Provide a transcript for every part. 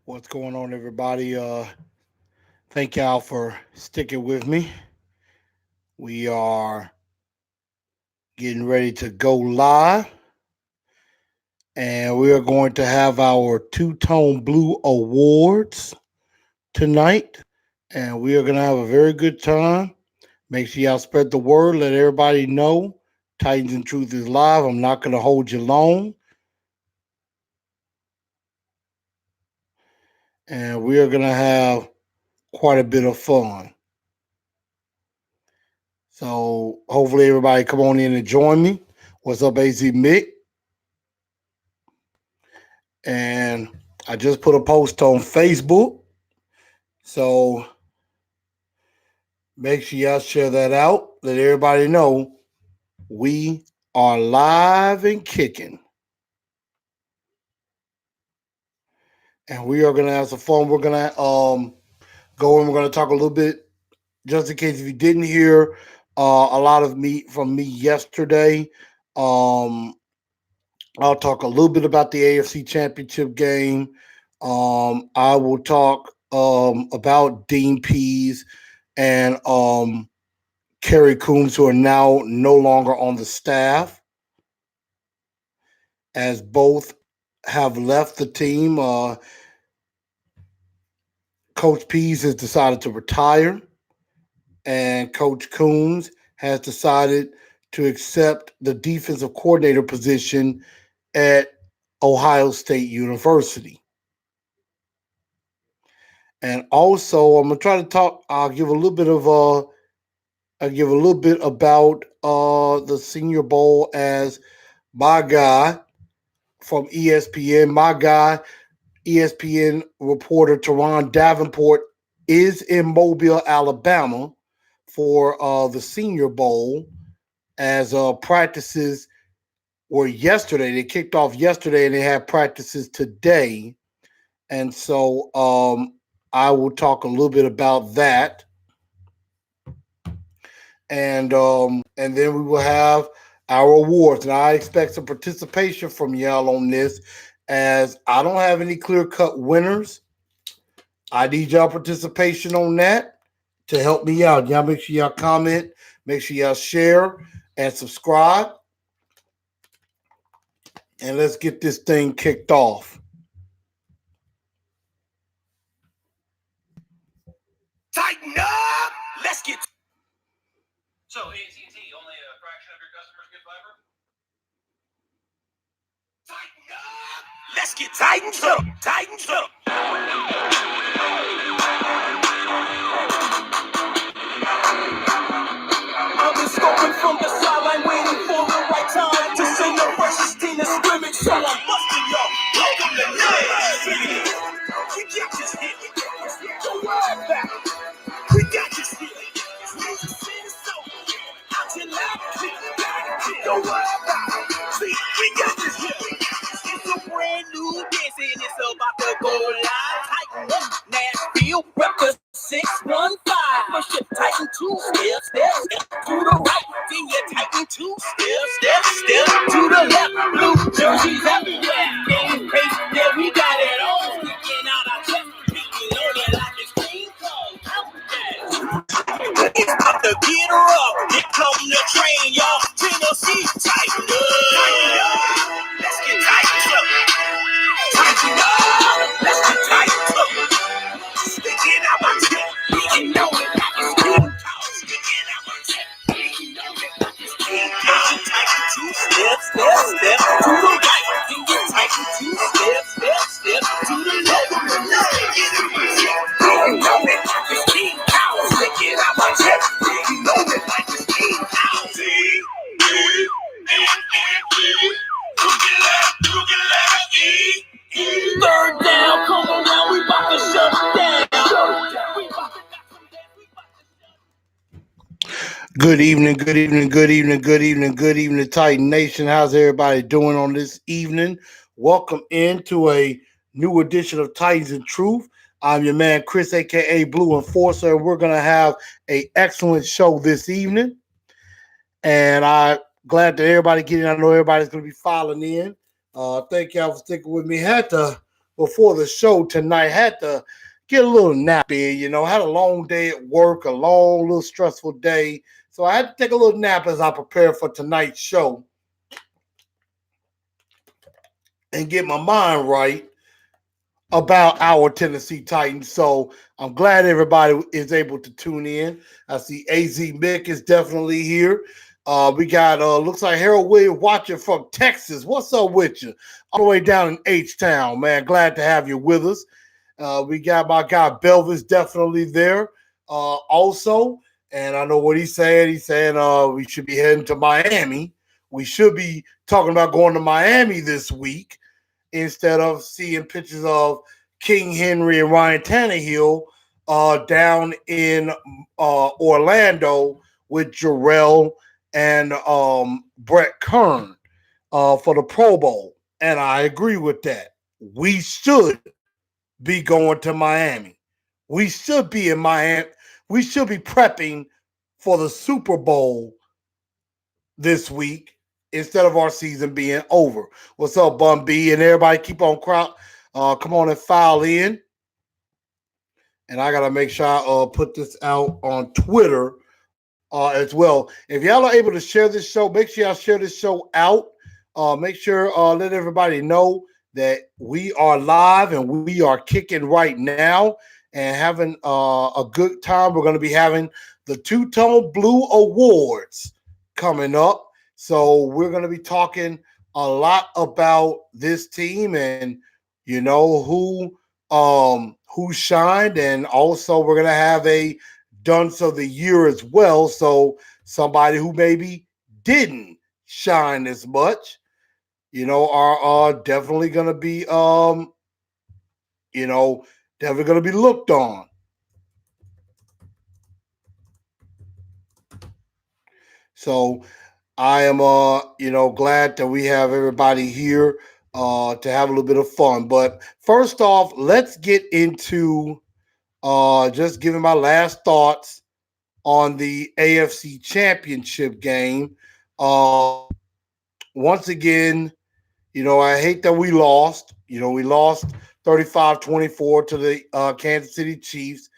What's going on, everybody? Thank y'all for sticking with me. We are getting ready to go live, and we are going to have our Two Tone Blue Awards tonight, and we are going to have a very good time. Make sure y'all spread the word, let everybody know Titans and Truth is live. I'm not going to hold you long, and we are going to have quite a bit of fun. So hopefully everybody come on in and join me. What's up, AZ Mick? And I just put a post on Facebook. So make sure y'all share that out. Let everybody know we are live and kicking. And we are gonna have some fun. We're gonna go and we're gonna talk a little bit, just in case if you didn't hear a lot of me from me yesterday. Um, I'll talk a little bit about the AFC Championship game. I will talk about Dean Pease and Kerry Coombs, who are now no longer on the staff, as both have left the team. Coach Pease has decided to retire, and Coach Coombs has decided to accept the defensive coordinator position at Ohio State University. And also, I'm gonna try to talk. I'll give a little bit of I'll give a little bit about the Senior Bowl, as my guy from ESPN, my guy, ESPN reporter Teron Davenport, is in Mobile, Alabama for the Senior Bowl, as practices were yesterday. They kicked off yesterday and they had practices today. And so I will talk a little bit about that. And then we will have our awards. And I expect some participation from y'all on this, as I don't have any clear-cut winners. I need y'all participation on that to help me out. Y'all make sure y'all comment, make sure y'all share and subscribe. And let's get this thing kicked off. Tighten up! Let's get... So, AT&T, only a fraction of your customers get fiber? Tighten up! Let's get tightened up! Tightened up! I've been scoping from the sideline, waiting for the right time to send the freshest team to scrimmage, so I'm busting y'all. Welcome to Nashville. We got this hit. Don't worry about it. We got this hit. Don't worry about it. See, we got this hit. It's a brand new dance and it's about to go live. Tighten up, Nashville, rep the 615. Push it, tighten 2 steps, to the right. Then you tighten 2 steps to the left. Blue jerseys everywhere. Game face, yeah, we got it all. Sticking out our chest, beating on it like it's King Kong. It's about to get rough. Here come the train, y'all. Tennessee, tighten up. Let's get tightened up. Tighten up. Let's get tightened up. Sticking out my chest. We can know it like it's King Kong. Sticking out my chest. We can know it like it's King Kong. Tighten 2 steps to the right. Then you tighten 2 steps to the left. Sticking out my chest. We can know it like it's King Kong. Sticking out my chest. We can know it like it's King Kong. Third down, come around, we about to shut it down. Good evening, good evening, good evening, good evening, good evening, Titan Nation. How's everybody doing on this evening? Welcome into a new edition of Titans and Truth. I'm your man, Chris, a.k.a. Blue Enforcer, and we're going to have an excellent show this evening. And I'm glad that everybody getting. I know everybody's going to be filing in. Thank y'all for sticking with me. Had to before the show tonight. Had to get a little nap in, had a long day at work, a long, little stressful day. So I had to take a little nap as I prepare for tonight's show and get my mind right about our Tennessee Titans. So I'm glad everybody is able to tune in. I see AZ Mick is definitely here. We got looks like Harold Williams watching from Texas. What's up with you? All the way down in H Town, man. Glad to have you with us. We got my guy Belvis definitely there also. And I know what he's saying. He's saying we should be heading to Miami. We should be talking about going to Miami this week instead of seeing pictures of King Henry and Ryan Tannehill down in Orlando with Jarrell and Brett Kern for the Pro Bowl. And I agree with that. We should be going to Miami. We should be in Miami. We should be prepping for the Super Bowl this week instead of our season being over. What's up, Bun B? And everybody keep on come on and file in. And I gotta make sure I put this out on Twitter as well. If y'all are able to share this show, make sure y'all share this show out. Make sure let everybody know that we are live and we are kicking right now and having a good time. We're going to be having the Two-Tone Blue Awards coming up. So we're going to be talking a lot about this team and who shined, and also we're going to have a dunce of the year as well. So somebody who maybe didn't shine as much, are definitely going to be, definitely going to be looked on. So I am, glad that we have everybody here to have a little bit of fun. But first off, let's get into just giving my last thoughts on the AFC Championship game. Once again, I hate that we lost. We lost 35-24 to the Kansas City Chiefs.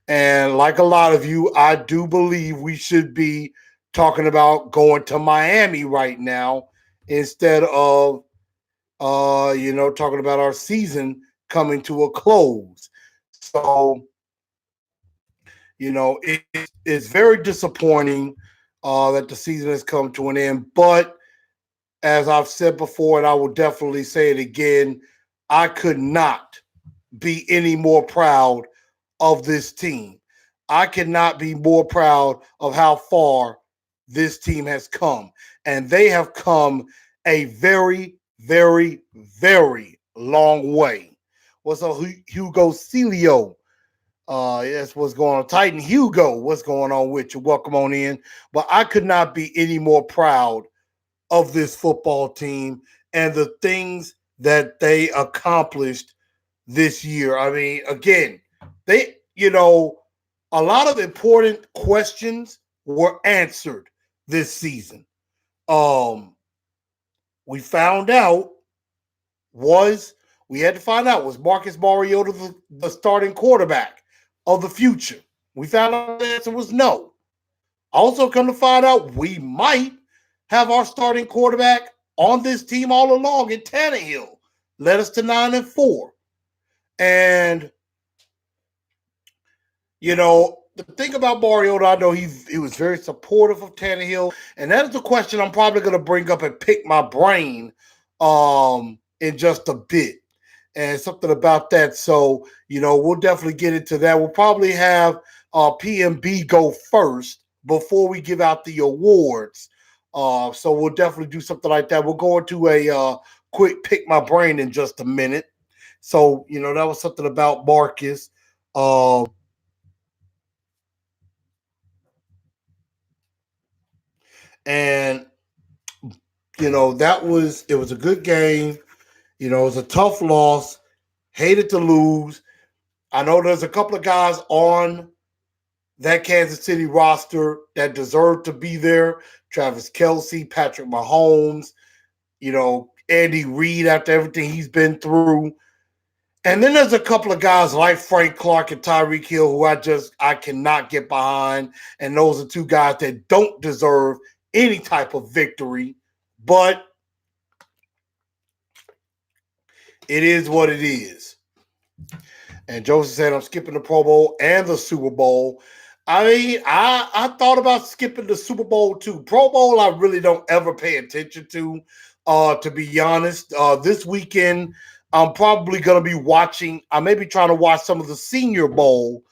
And like a lot of you, I do believe we should be talking about going to Miami right now instead of, talking about our season coming to a close. So, it's very disappointing that the season has come to an end. But as I've said before, and I will definitely say it again, I could not be any more proud of this team. I cannot be more proud of how far this team has come. And they have come a very, very, very long way. What's up, Hugo Celio? Yes, what's going on? Titan Hugo, what's going on with you? Welcome on in. But I could not be any more proud of this football team and the things that they accomplished this year. I mean, again, they, a lot of important questions were answered this season. We found out we had to find out was Marcus Mariota the starting quarterback of the future? We found out the answer was no. Also, come to find out, we might have our starting quarterback on this team all along in Tannehill. Led us to 9-4. And, the thing about Mariota, I know he was very supportive of Tannehill. And that is the question I'm probably going to bring up and pick my brain in just a bit. And something about that. So, we'll definitely get into that. We'll probably have PMB go first before we give out the awards. So we'll definitely do something like that. We'll go into a quick pick my brain in just a minute. So, that was something about Marcus. And, it was a good game. It was a tough loss. Hated to lose. I know there's a couple of guys on that Kansas City roster that deserve to be there. Travis Kelce, Patrick Mahomes, Andy Reid after everything he's been through. And then there's a couple of guys like Frank Clark and Tyreek Hill who I cannot get behind. And those are two guys that don't deserve any type of victory. But it is what it is. And Joseph said, I'm skipping the Pro Bowl and the Super Bowl. I mean, I thought about skipping the Super Bowl too. Pro Bowl, I really don't ever pay attention to be honest. This weekend, I'm probably going to be watching, I may be trying to watch some of the Senior Bowl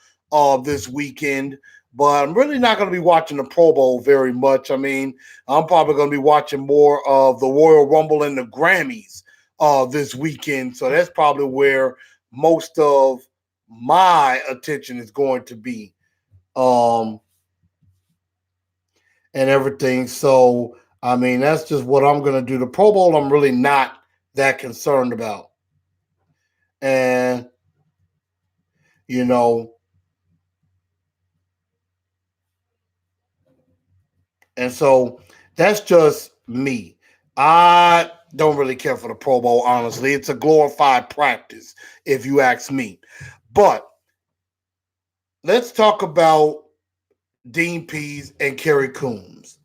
this weekend, but I'm really not going to be watching the Pro Bowl very much. I mean, I'm probably going to be watching more of the Royal Rumble and the Grammys this weekend. So that's probably where most of my attention is going to be and everything. So I mean, that's just what I'm going to do. The Pro Bowl, I'm really not that concerned about. And, you know, and so that's just me. I don't really care for the Pro Bowl, honestly. It's a glorified practice, if you ask me. But let's talk about Dean Pease and Kerry Coombs.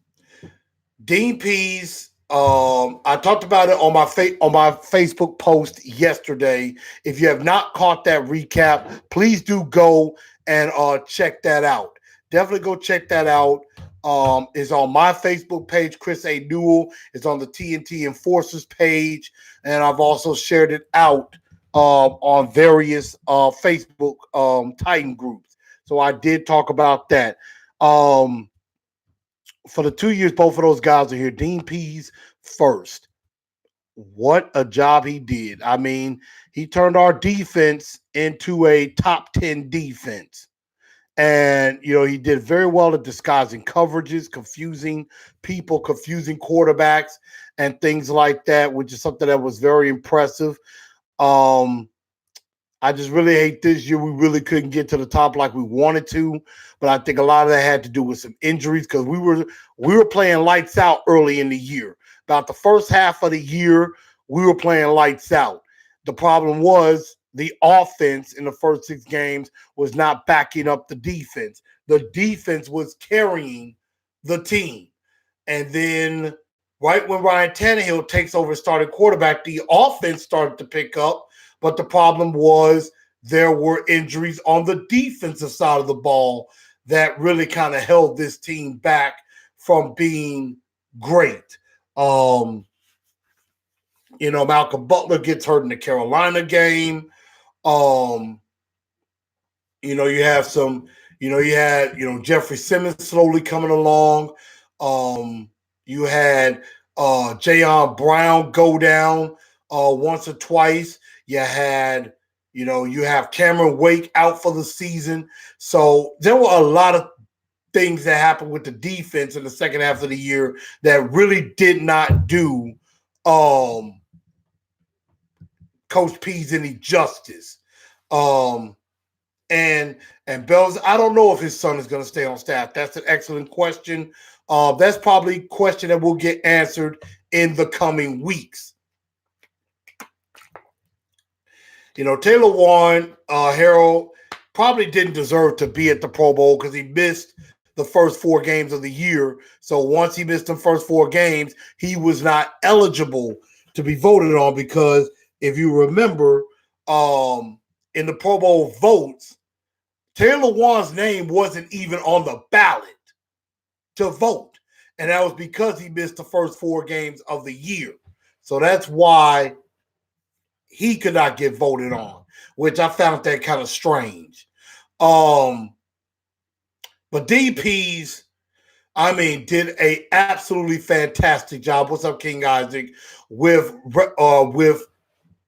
Dean Pease, I talked about it on my Facebook post yesterday. If you have not caught that recap, please do go and check that out. Definitely go check that out. It's on my Facebook page, Chris A. Newell. It's on the TNT Enforcers page, and I've also shared it out on various Facebook Titan groups. So I did talk about that. For the 2 years both of those guys are here, Dean Pease first. What a job he did. I mean, he turned our defense into a top 10 defense. And, he did very well at disguising coverages, confusing people, confusing quarterbacks, and things like that, which is something that was very impressive. I just really hate this year. We really couldn't get to the top like we wanted to, but I think a lot of that had to do with some injuries because we were playing lights out early in the year. About the first half of the year, we were playing lights out. The problem was the offense in the first 6 games was not backing up the defense. The defense was carrying the team. And then right when Ryan Tannehill takes over starting quarterback, the offense started to pick up. But the problem was there were injuries on the defensive side of the ball that really kind of held this team back from being great. Malcolm Butler gets hurt in the Carolina game. You have some, you had, Jeffrey Simmons slowly coming along. You had Jayon Brown go down once or twice. You had, you have Cameron Wake out for the season. So there were a lot of things that happened with the defense in the second half of the year that really did not do Coach Pease any justice. And Bells, I don't know if his son is going to stay on staff. That's an excellent question. That's probably a question that will get answered in the coming weeks. Taylor Warren, Harold probably didn't deserve to be at the Pro Bowl because he missed the first 4 games of the year. So once he missed the first 4 games, he was not eligible to be voted on because if you remember, in the Pro Bowl votes, Taylor Warren's name wasn't even on the ballot to vote. And that was because he missed the first 4 games of the year. So that's why he could not get voted on, which I found that kind of strange. But DPs, did a absolutely fantastic job. What's up, King Isaac? With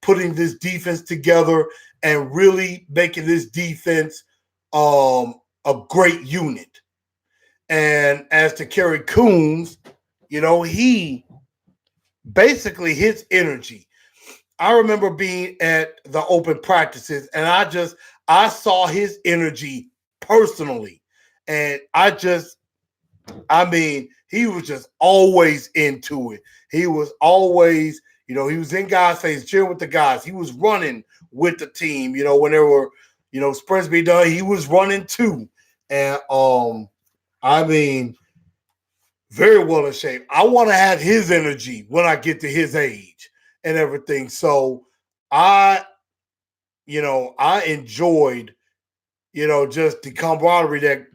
putting this defense together and really making this defense a great unit. And as to Kerry Coombs, he basically his energy. I remember being at the open practices and I saw his energy personally. And he was just always into it. He was always, He was in guys' face, cheering with the guys. He was running with the team. When there were, sprints being done, he was running too. And I mean, very well in shape. I want to have his energy when I get to his age and everything. So I, I enjoyed, just the camaraderie that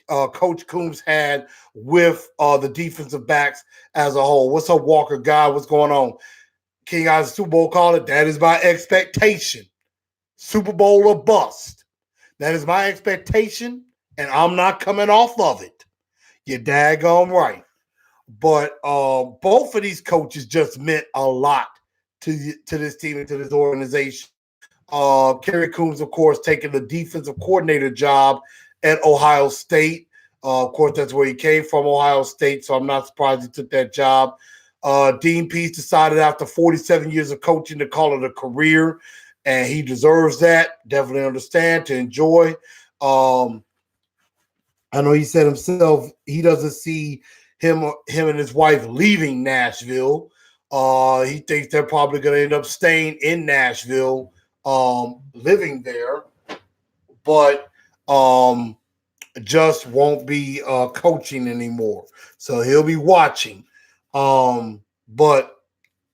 Coach Coombs had with the defensive backs as a whole. What's up, Walker God? What's going on? King Isaac Super Bowl caller. That is my expectation. Super Bowl or bust. That is my expectation, and I'm not coming off of it. You're daggone right. But both of these coaches just meant a lot to this team and to this organization. Kerry Coombs, of course, taking the defensive coordinator job at Ohio State. Of course, that's where he came from, Ohio State, so I'm not surprised he took that job. Dean Pease decided after 47 years of coaching to call it a career, and he deserves that. Definitely understand, to enjoy. I know he said himself he doesn't see him and his wife leaving Nashville. He thinks they're probably going to end up staying in Nashville, living there, but just won't be coaching anymore. So he'll be watching. But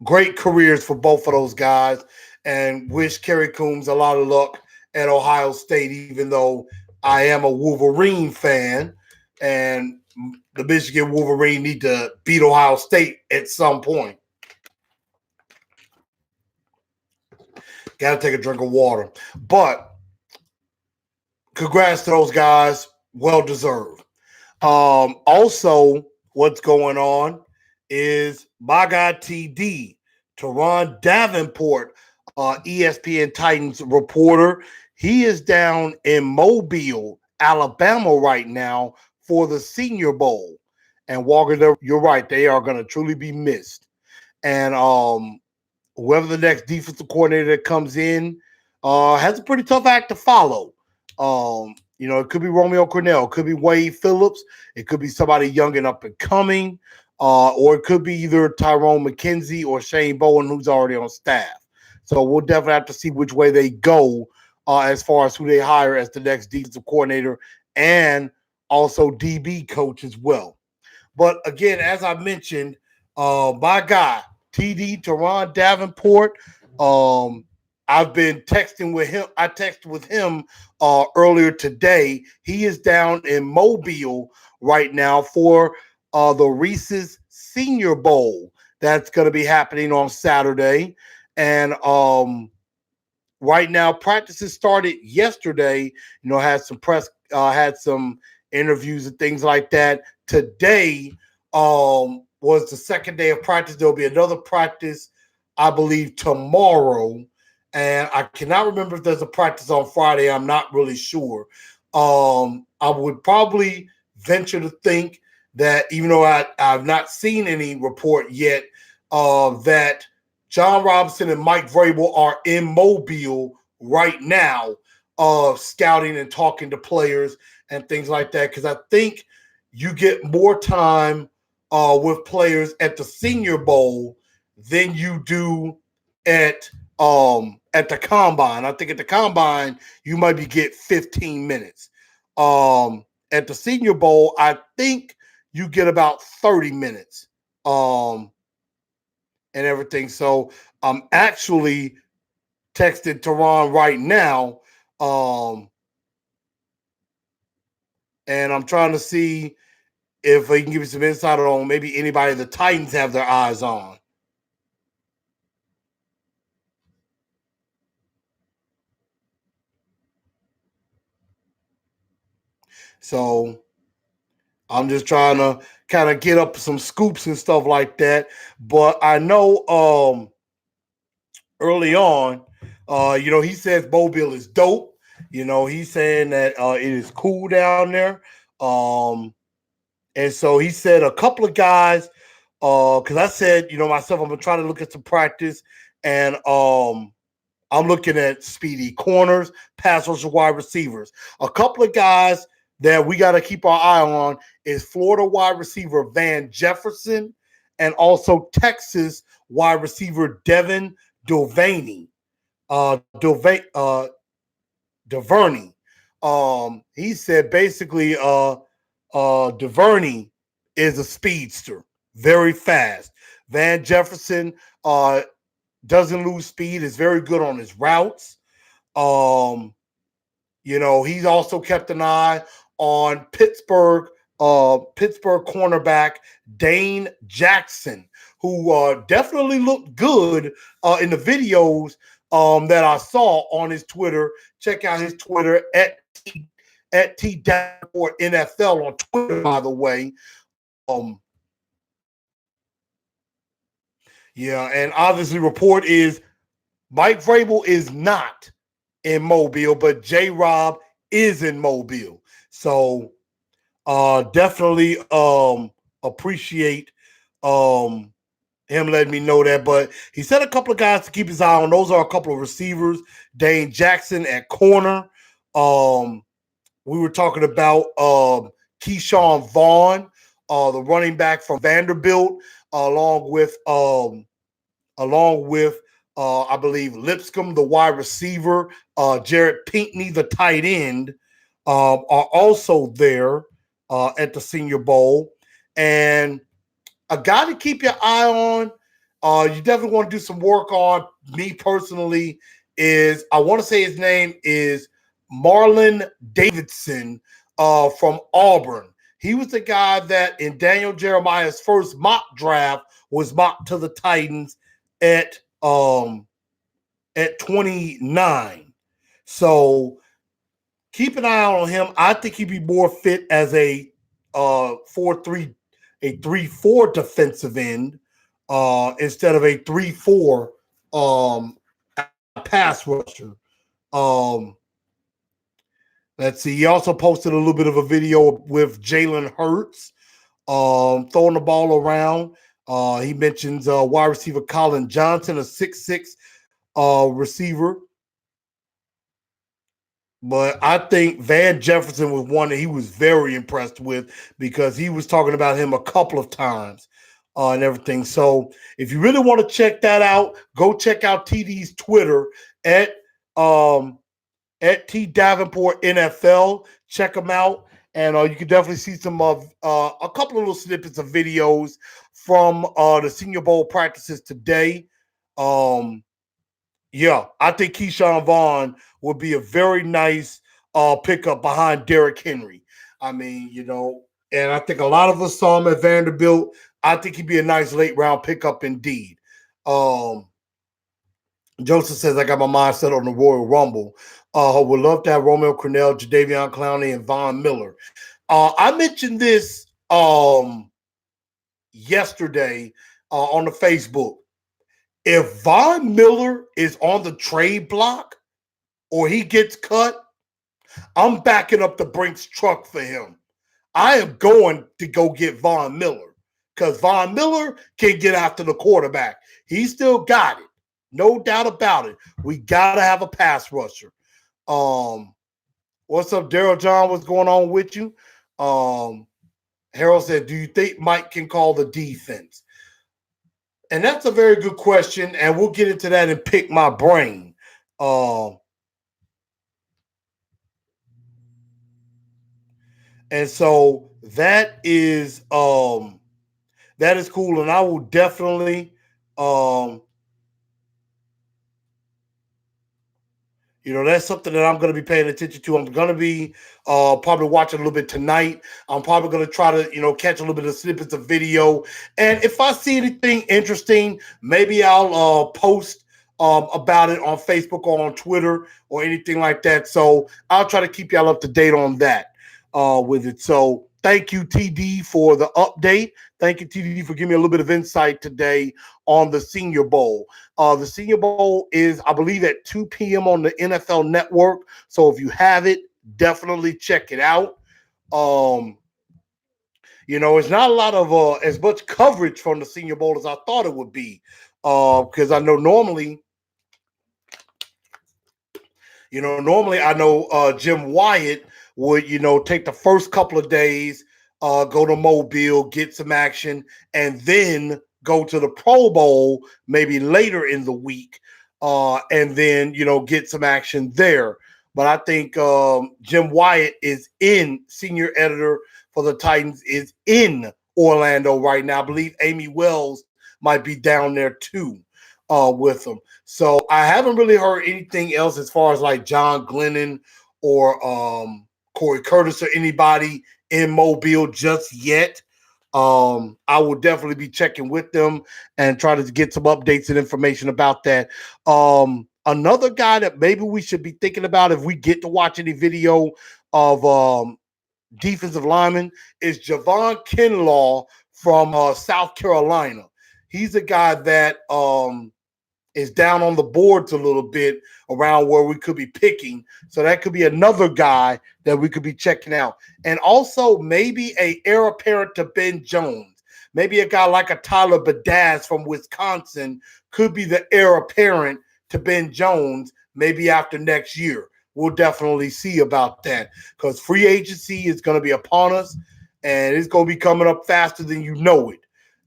great careers for both of those guys, and wish Kerry Coombs a lot of luck at Ohio State, even though I am a Wolverine fan, and the Michigan Wolverine need to beat Ohio State at some point. Got to take a drink of water. But congrats to those guys. Well deserved. Also, what's going on is my guy TD, Teron Davenport, ESPN Titans reporter. He is down in Mobile, Alabama right now for the Senior Bowl. And Walker, you're right. They are going to truly be missed. And whoever the next defensive coordinator that comes in has a pretty tough act to follow. It could be Romeo Cornell, it could be Wade Phillips, it could be somebody young and up and coming, or it could be either Tyrone McKenzie or Shane Bowen, who's already on staff. So we'll definitely have to see which way they go as far as who they hire as the next defensive coordinator and also DB coach as well. But again, as I mentioned, my guy, TD, Teron Davenport, I've been texting with him. I texted with him earlier today. He is down in Mobile right now for the Reese's Senior Bowl. That's going to be happening on Saturday. And right now, practices started yesterday. Had some press, had some interviews and things like that. Today was the second day of practice. There'll be another practice, I believe, tomorrow. And I cannot remember if there's a practice on Friday. I'm not really sure. I would probably venture to think that, even though I've not seen any report yet, that John Robinson and Mike Vrabel are in Mobile right now, scouting and talking to players and things like that. Because I think you get more time with players at the Senior Bowl than you do at the combine. I think at the combine you might get 15 minutes. At the Senior Bowl, I think you get about 30 minutes. And everything. So I'm actually texting Teron right now. And I'm trying to see if he can give me some insight on maybe anybody the Titans have their eyes on. So I'm just trying to kind of get up some scoops and stuff like that. But I know early on, he says Mobile is dope. He's saying that it is cool down there. And so he said a couple of guys, because I said, myself, I'm going to try to look at some practice, and I'm looking at speedy corners, pass rush, wide receivers. A couple of guys that we got to keep our eye on is Florida wide receiver Van Jefferson and also Texas wide receiver Devin Duvernay. Duvernay. He said basically Duvernay is a speedster, very fast. Van Jefferson doesn't lose speed, is very good on his routes. Um, he's also kept an eye on Pittsburgh cornerback Dane Jackson, who definitely looked good in the videos that I saw on his Twitter. Check out his Twitter at T Davenport NFL on Twitter, by the way. Yeah, and obviously report is Mike Vrabel is not in Mobile, but J Rob is in Mobile. So definitely appreciate him letting me know that. But he said a couple of guys to keep his eye on. Those are a couple of receivers. Dane Jackson at corner. We were talking about Keyshawn Vaughn, the running back from Vanderbilt, along with I believe Lipscomb, the wide receiver, Jared Pinkney, the tight end, are also there at the Senior Bowl. And a guy to keep your eye on, you definitely want to do some work on. Me personally, is I want to say his name is Marlon Davidson from Auburn. He was the guy that in Daniel Jeremiah's first mock draft was mocked to the Titans at 29. So keep an eye on him. I think he'd be more fit as a 4-3, a 3-4 defensive end instead of a 3-4 pass rusher. Let's see. He also posted a little bit of a video with Jalen Hurts throwing the ball around. He mentions wide receiver Colin Johnson, a 6'6" receiver. But I think Van Jefferson was one that he was very impressed with because he was talking about him a couple of times and everything. So if you really want to check that out, go check out TD's Twitter at T Davenport NFL. Check them out. And you can definitely see some of a couple of little snippets of videos from the Senior Bowl practices today. Yeah, I think Keyshawn Vaughn would be a very nice pickup behind Derrick Henry. I mean, and I think a lot of us saw him at Vanderbilt. I think he'd be a nice late round pickup indeed. Joseph says, I got my mind set on the Royal Rumble. Would love to have Romeo Crennel, Jadeveon Clowney, and Von Miller. I mentioned this yesterday on the Facebook. If Von Miller is on the trade block or he gets cut, I'm backing up the Brinks truck for him. I am going to go get Von Miller because Von Miller can get after the quarterback. He still got it. No doubt about it. We got to have a pass rusher. What's up, Daryl John? What's going on with you? Harold said, do you think Mike can call the defense? And that's a very good question, and we'll get into that and pick my brain. And so that is cool, and I will definitely that's something that I'm going to be paying attention to. I'm going to be probably watching a little bit tonight. I'm probably going to try to, catch a little bit of snippets of video. And if I see anything interesting, maybe I'll post about it on Facebook or on Twitter or anything like that. So I'll try to keep y'all up to date on that with it. So thank you, TD, for the update. Thank you, TD, for giving me a little bit of insight today on the Senior Bowl. The Senior Bowl is, I believe, at 2 p.m. on the NFL Network. So if you have it, definitely check it out. It's not a lot of as much coverage from the Senior Bowl as I thought it would be. Because I know normally I know Jim Wyatt would, take the first couple of days go to Mobile, get some action, and then go to the Pro Bowl maybe later in the week, and then get some action there. But I think Jim Wyatt is senior editor for the Titans is in Orlando right now. I believe Amy Wells might be down there too with them. So I haven't really heard anything else as far as like John Glennon or Corey Curtis or anybody in Mobile just yet. I will definitely be checking with them and try to get some updates and information about that. Another guy that maybe we should be thinking about if we get to watch any video of defensive lineman is Javon Kinlaw from South Carolina. He's a guy that is down on the boards a little bit around where we could be picking. So that could be another guy that we could be checking out. And also maybe a heir apparent to Ben Jones. Maybe a guy like a Tyler Badaz from Wisconsin could be the heir apparent to Ben Jones maybe after next year. We'll definitely see about that because free agency is going to be upon us and it's going to be coming up faster than you know it.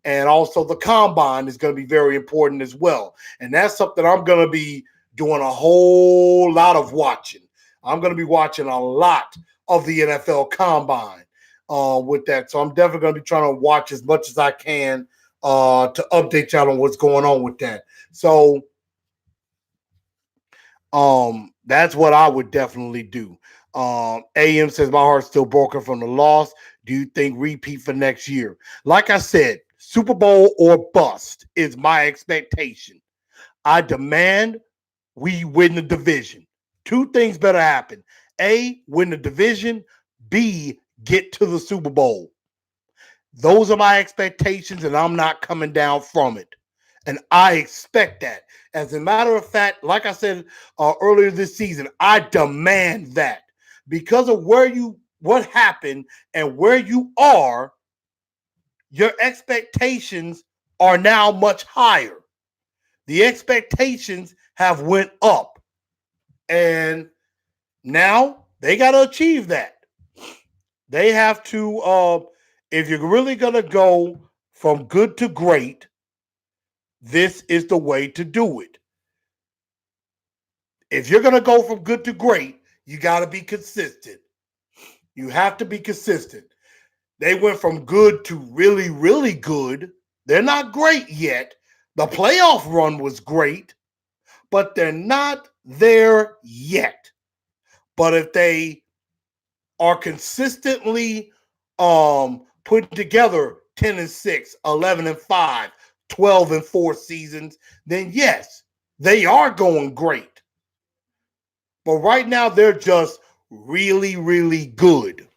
And also the combine is going to be very important as well. And that's something I'm going to be doing a whole lot of watching. I'm going to be watching a lot of the NFL combine with that. So I'm definitely going to be trying to watch as much as I can to update y'all on what's going on with that. So that's what I would definitely do. AM says my heart's still broken from the loss. Do you think repeat for next year? Like I said, Super Bowl or bust is my expectation. I demand we win the division. Two things better happen. A, win the division. B, get to the Super Bowl. Those are my expectations, and I'm not coming down from it. And I expect that. As a matter of fact, like I said earlier this season, I demand that because of what happened and where you are, your expectations are now much higher. The expectations have went up. And now they got to achieve that. They have to, if you're really going to go from good to great, this is the way to do it. If you're going to go from good to great, you got to be consistent. You have to be consistent. They went from good to really, really good. They're not great yet. The playoff run was great, but they're not there yet. But if they are consistently putting together 10-6, 11-5, 12-4 seasons, then yes, they are going great. But right now, they're just really, really good.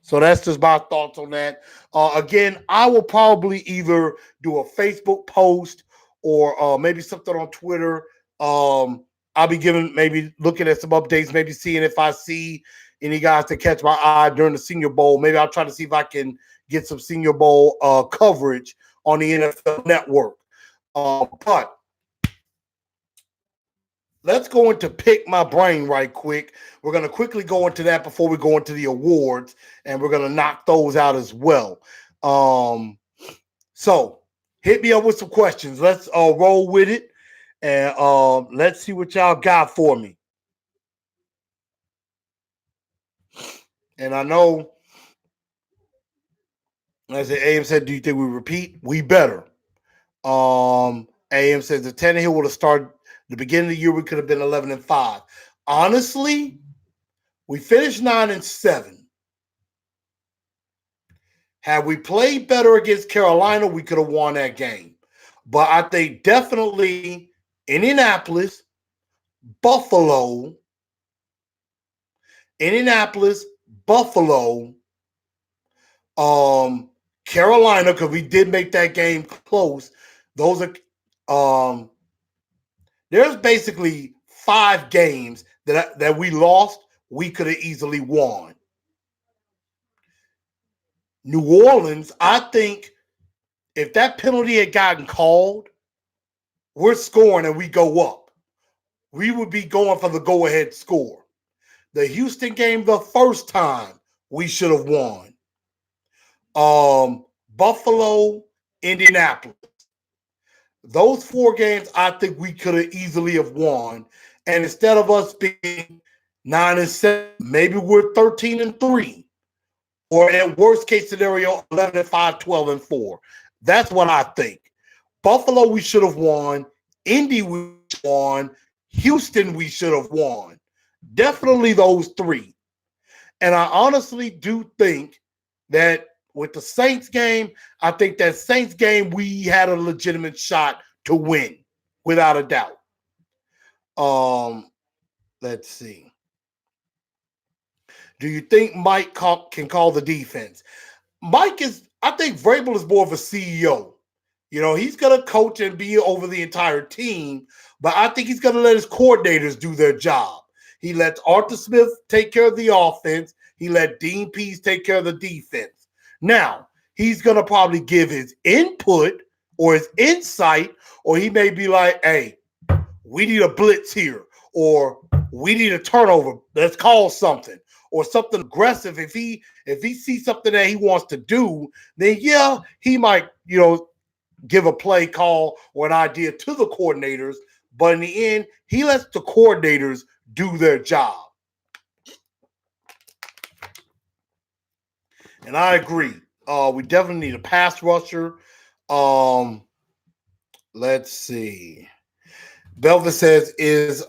So that's just my thoughts on that. Again, I will probably either do a Facebook post or maybe something on Twitter. I'll be maybe looking at some updates, maybe seeing if I see any guys to catch my eye during the Senior Bowl. Maybe I'll try to see if I can get some Senior Bowl coverage on the NFL Network. But let's go into pick my brain right quick. We're going to quickly go into that before we go into the awards, and we're going to knock those out as well. So hit me up with some questions. Let's roll with it, and let's see what y'all got for me. And I know, as AM said, do you think we repeat? We better. AM says if Tannehill would have started the beginning of the year, we could have been 11-5. Honestly, we finished 9-7. Had we played better against Carolina, we could have won that game. But I think definitely Indianapolis, Buffalo, Carolina, because we did make that game close. Those are there's basically 5 games that we lost, we could have easily won. New Orleans, I think if that penalty had gotten called, we're scoring and we go up. We would be going for the go-ahead score. The Houston game, the first time, we should have won. Buffalo, Indianapolis. Those 4 games, I think we could have easily have won. And instead of us being 9-7, maybe we're 13-3, or at worst case scenario, 11-5, 12-4. That's what I think. Buffalo, we should have won. Indy, we should have won. Houston, we should have won. Definitely those 3. And I honestly do think that with the Saints game, I think that Saints game, we had a legitimate shot to win, without a doubt. Let's see. Do you think Mike can call the defense? I think Vrabel is more of a CEO. He's going to coach and be over the entire team, but I think he's going to let his coordinators do their job. He lets Arthur Smith take care of the offense. He let Dean Pease take care of the defense. Now, he's going to probably give his input or his insight, or he may be like, hey, we need a blitz here, or we need a turnover. Let's call something, or something aggressive. If he sees something that he wants to do, then yeah, he might, give a play call or an idea to the coordinators. But in the end, he lets the coordinators do their job. And I agree. We definitely need a pass rusher. Let's see. Belvin says, is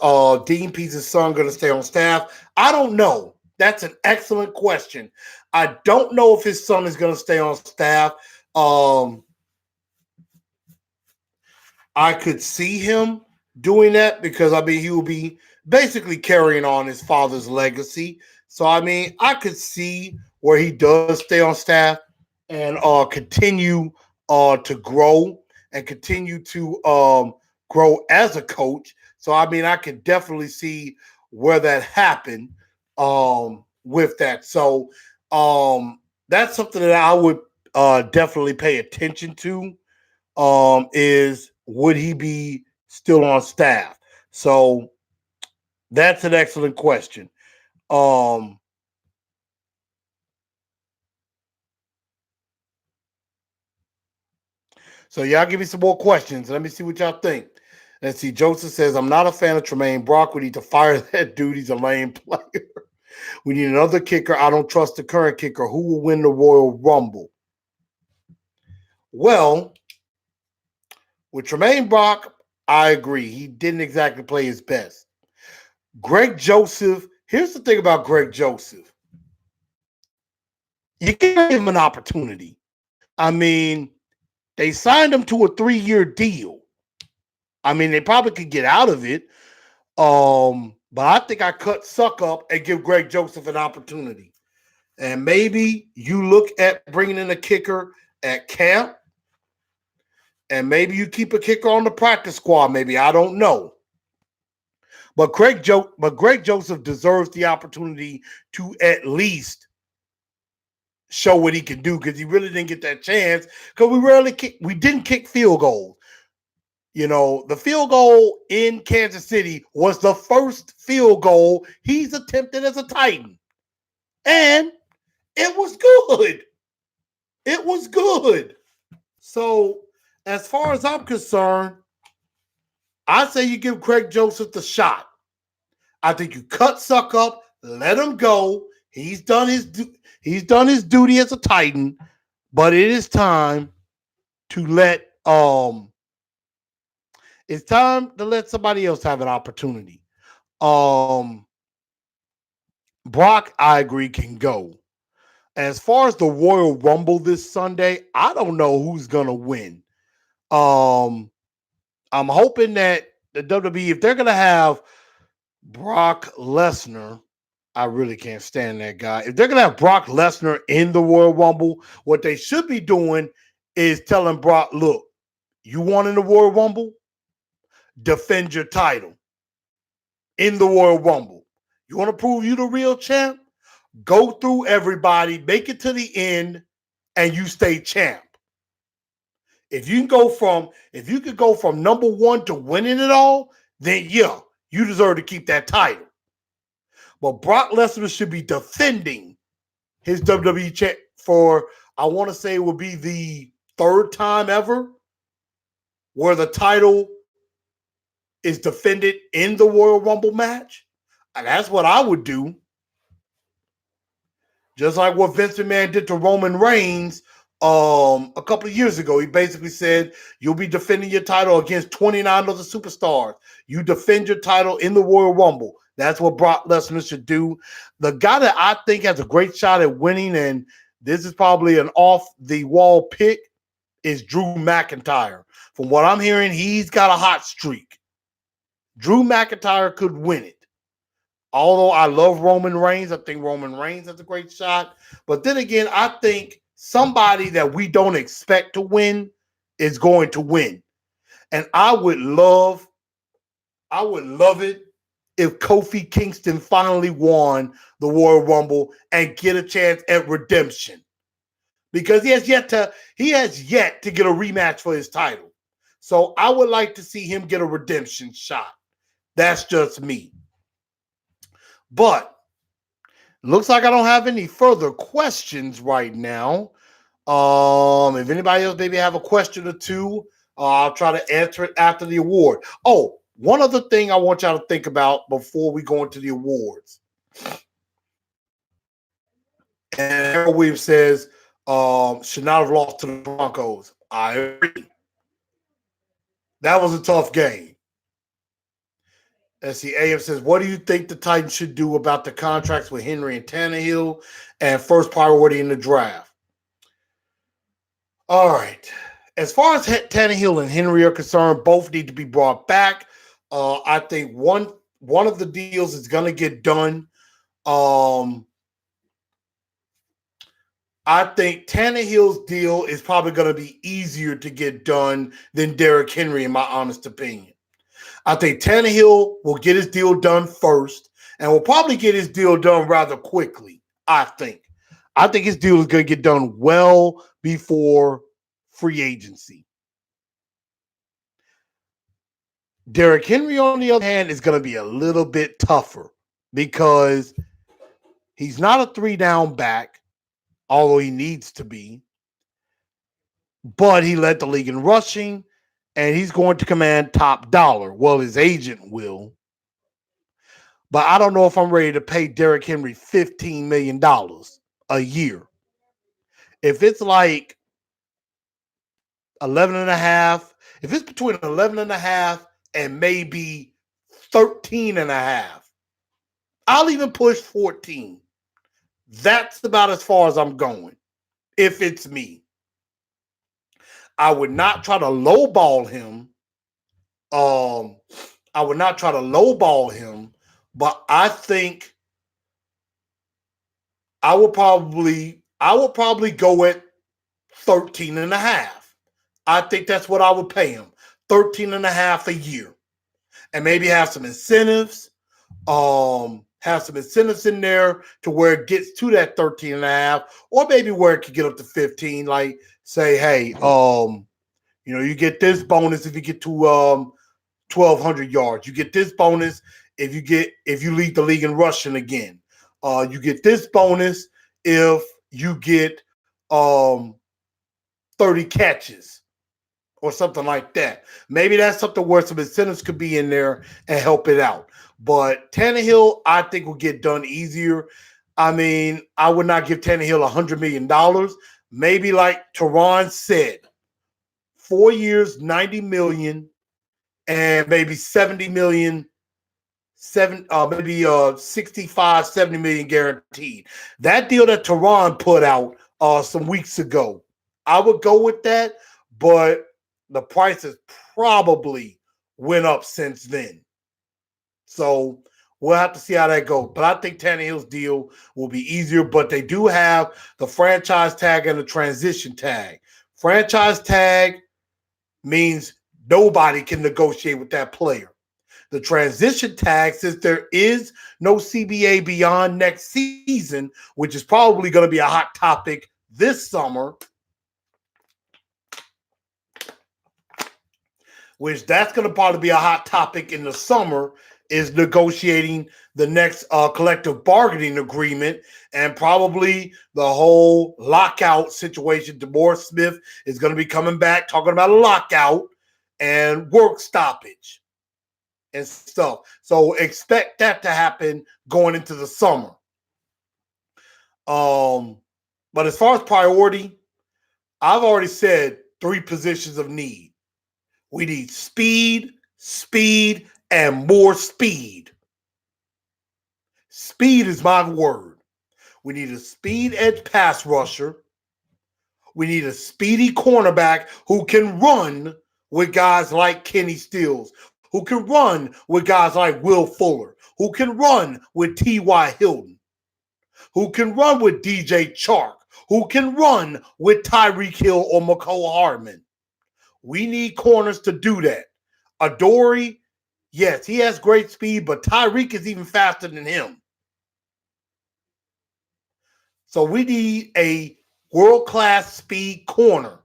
Dean Pease's son going to stay on staff? I don't know. That's an excellent question. I don't know if his son is going to stay on staff. I could see him doing that because, he will be basically carrying on his father's legacy. So, I could see where he does stay on staff and continue to grow and continue to grow as a coach. So, I could definitely see where that happened with that. So, that's something that I would definitely pay attention to. Is would he be still on staff? So that's an excellent question. So y'all give me some more questions. Let me see what y'all think. Let's see. Joseph says, I'm not a fan of Tremaine Brock. We need to fire that dude. He's a lame player. We need another kicker. I don't trust the current kicker. Who will win the Royal Rumble? Well, with Tremaine Brock, I agree. He didn't exactly play his best. Greg Joseph, here's the thing about Greg Joseph. You can't give him an opportunity. They signed him to a 3-year deal. They probably could get out of it. But I think I cut suck up and give Greg Joseph an opportunity. And maybe you look at bringing in a kicker at camp, and maybe you keep a kicker on the practice squad. Maybe, I don't know. But Greg Joseph deserves the opportunity to at least show what he can do, because he really didn't get that chance, because we didn't kick field goals. The field goal in Kansas City was the first field goal he's attempted as a Titan. And it was good. It was good. So, as far as I'm concerned, I say you give Greg Joseph the shot. I think you cut Suck up, let him go. He's done his duty as a Titan, but it is time to let somebody else have an opportunity. Brock, I agree, can go. As far as the Royal Rumble this Sunday, I don't know who's gonna win. I'm hoping that the WWE, if they're gonna have Brock Lesnar, I really can't stand that guy. If they're gonna have Brock Lesnar in the Royal Rumble, what they should be doing is telling Brock, look, you want in the Royal Rumble? Defend your title in the Royal Rumble. You want to prove you the real champ? Go through everybody, make it to the end, and you stay champ. If you could go from number one to winning it all, then yeah, you deserve to keep that title. But Brock Lesnar should be defending his WWE champ for I want to say it will be the third time ever where the title is defended in the Royal Rumble match. And that's what I would do. Just like what Vince McMahon did to Roman Reigns a couple of years ago. He basically said, you'll be defending your title against 29 other superstars. You defend your title in the Royal Rumble. That's what Brock Lesnar should do. The guy that I think has a great shot at winning, and this is probably an off-the-wall pick, is Drew McIntyre. From what I'm hearing, he's got a hot streak. Drew McIntyre could win it. Although I love Roman Reigns, I think Roman Reigns has a great shot. But then again, I think somebody that we don't expect to win is going to win. And I would love it if Kofi Kingston finally won the Royal Rumble and get a chance at redemption. Because he has yet to get a rematch for his title. So I would like to see him get a redemption shot. That's just me. But looks like I don't have any further questions right now. If anybody else maybe have a question or two, I'll try to answer it after the award. Oh, one other thing I want y'all to think about before we go into the awards. And Harold Williams says, should not have lost to the Broncos. I agree. That was a tough game. Let's see, AM says, what do you think the Titans should do about the contracts with Henry and Tannehill and first priority in the draft? All right. As far as Tannehill and Henry are concerned, both need to be brought back. I think one of the deals is going to get done. I think Tannehill's deal is probably going to be easier to get done than Derrick Henry, in my honest opinion. I think Tannehill will get his deal done first and will probably get his deal done rather quickly, I think. I think his deal is going to get done well before free agency. Derrick Henry, on the other hand, is going to be a little bit tougher because he's not a 3-down back, although he needs to be. But he led the league in rushing, and he's going to command top dollar. Well, his agent will. But I don't know if I'm ready to pay Derrick Henry $15 million a year. If it's like 11 and a half, if it's between 11 and a half and maybe 13 and a half, I'll even push 14. That's about as far as I'm going, if it's me. I would not try to lowball him. But I think I would probably go at 13 and a half. I think that's what I would pay him. 13 and a half a year. And maybe have some incentives. Have some incentives in there to where it gets to that 13 and a half, or maybe where it could get up to 15. Like say, hey, you get this bonus if you get to 1,200 yards. You get this bonus if you lead the league in rushing again. You get this bonus if you get 30 catches or something like that. Maybe that's something where some incentives could be in there and help it out. But Tannehill, I think, will get done easier. I mean, I would not give Tannehill $100 million. Maybe like Teron said, 4 years, $90 million, and maybe $70 million, maybe 65, $70 million guaranteed. That deal that Teron put out some weeks ago, I would go with that, but the prices probably went up since then. So we'll have to see how that goes. But I think Tannehill's deal will be easier, but they do have the franchise tag and the transition tag. Franchise tag means nobody can negotiate with that player. The transition tag, since there is no CBA beyond next season, which is probably going to be a hot topic this summer, which that's going to probably be a hot topic in the summer, is negotiating the next collective bargaining agreement and probably the whole lockout situation. DeMaurice Smith is going to be coming back talking about a lockout and work stoppage and stuff. So expect that to happen going into the summer. But as far as priority, I've already said 3 positions of need. We need speed, speed, and more speed. Speed is my word. We need a speed edge pass rusher. We need a speedy cornerback who can run with guys like Kenny Stills, who can run with guys like Will Fuller, who can run with T.Y. Hilton, who can run with DJ Chark, who can run with Tyreek Hill or McCole Hardman. We need corners to do that. Adoree', yes, he has great speed, but Tyreek is even faster than him. So we need a world-class speed corner.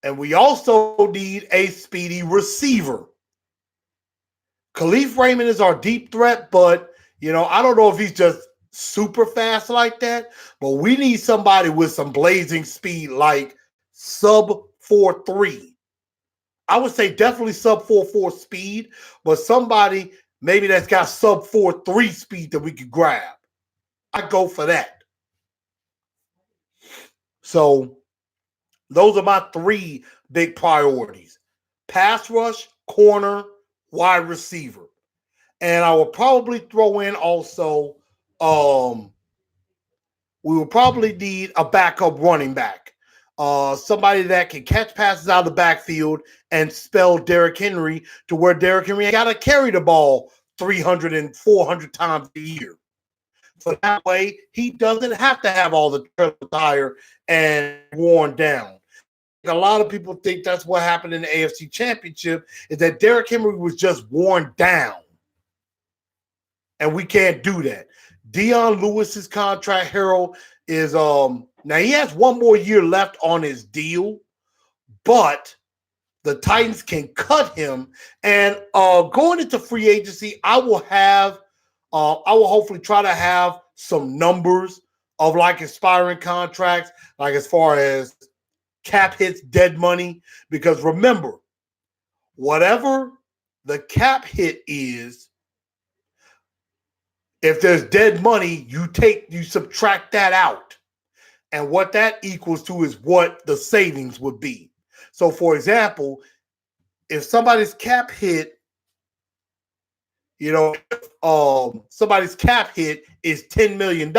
And we also need a speedy receiver. Khalif Raymond is our deep threat, but, I don't know if he's just super fast like that, but we need somebody with some blazing speed like sub 4.3. I would say definitely sub 4.4 speed, but somebody maybe that's got sub 4.3 speed that we could grab. I go for that. So those are my 3 big priorities: pass rush, corner, wide receiver. And I will probably throw in also, we will probably need a backup running back. Somebody that can catch passes out of the backfield and spell Derrick Henry to where Derrick Henry got to carry the ball 300 and 400 times a year. So that way, he doesn't have to have all the tire and worn down. A lot of people think that's what happened in the AFC Championship, is that Derrick Henry was just worn down. And we can't do that. Dion Lewis's contract, Harold, is now he has 1 more year left on his deal, but the Titans can cut him. And going into free agency, I will hopefully try to have some numbers of like expiring contracts, like as far as cap hits, dead money. Because remember, whatever the cap hit is, if there's dead money, you subtract that out. And what that equals to is what the savings would be. So, for example, if somebody's cap hit, somebody's cap hit is $10 million,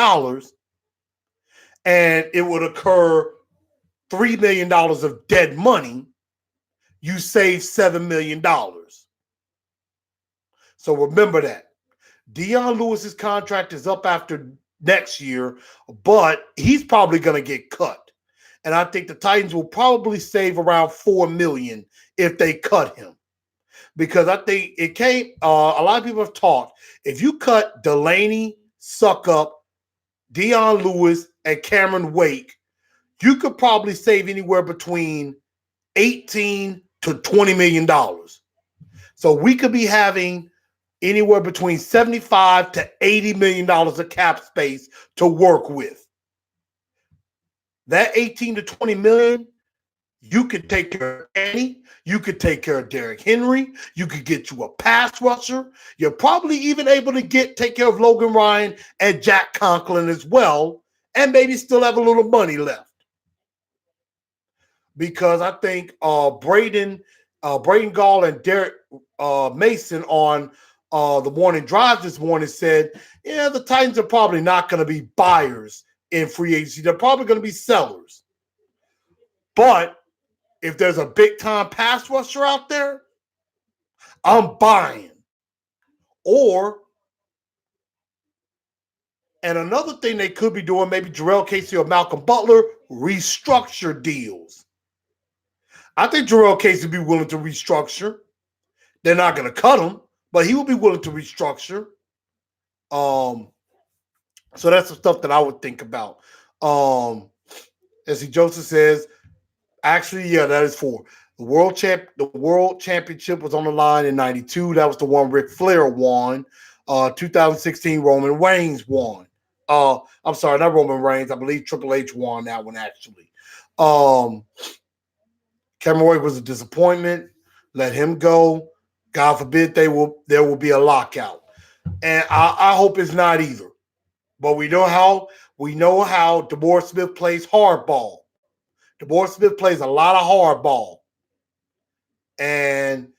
and it would occur $3 million of dead money, you save $7 million. So remember that. Dion Lewis's contract is up after next year, but he's probably going to get cut. And I think the Titans will probably save around $4 million if they cut him. Because I think it came, a lot of people have talked, if you cut Delaney, Suckup, Dion Lewis, and Cameron Wake, you could probably save anywhere between $18 to $20 million. So we could be having anywhere between $75 to $80 million of cap space to work with. That 18 to 20 million, you could take care of Annie, you could take care of Derrick Henry, you could get you a pass rusher. You're probably even able to take care of Logan Ryan and Jack Conklin as well, and maybe still have a little money left. Because I think Braden Gall and Derek Mason on the morning drive this morning said, yeah, the Titans are probably not going to be buyers in free agency. They're probably going to be sellers. But if there's a big-time pass rusher out there, I'm buying. And another thing they could be doing, maybe Jarrell Casey or Malcolm Butler, restructure deals. I think Jarrell Casey would be willing to restructure. They're not going to cut him, but he will be willing to restructure. So that's the stuff that I would think about. As Joseph says, actually, yeah, that is 4. The world championship was on the line in '92. That was the one Ric Flair won. 2016, Roman Reigns won. I'm sorry, not Roman Reigns. I believe Triple H won that one actually. Um, Cameron Wake was a disappointment. Let him go. God forbid there will be a lockout, and I hope it's not either. But we know how DeMar Smith plays hardball. DeMar Smith plays a lot of hardball, and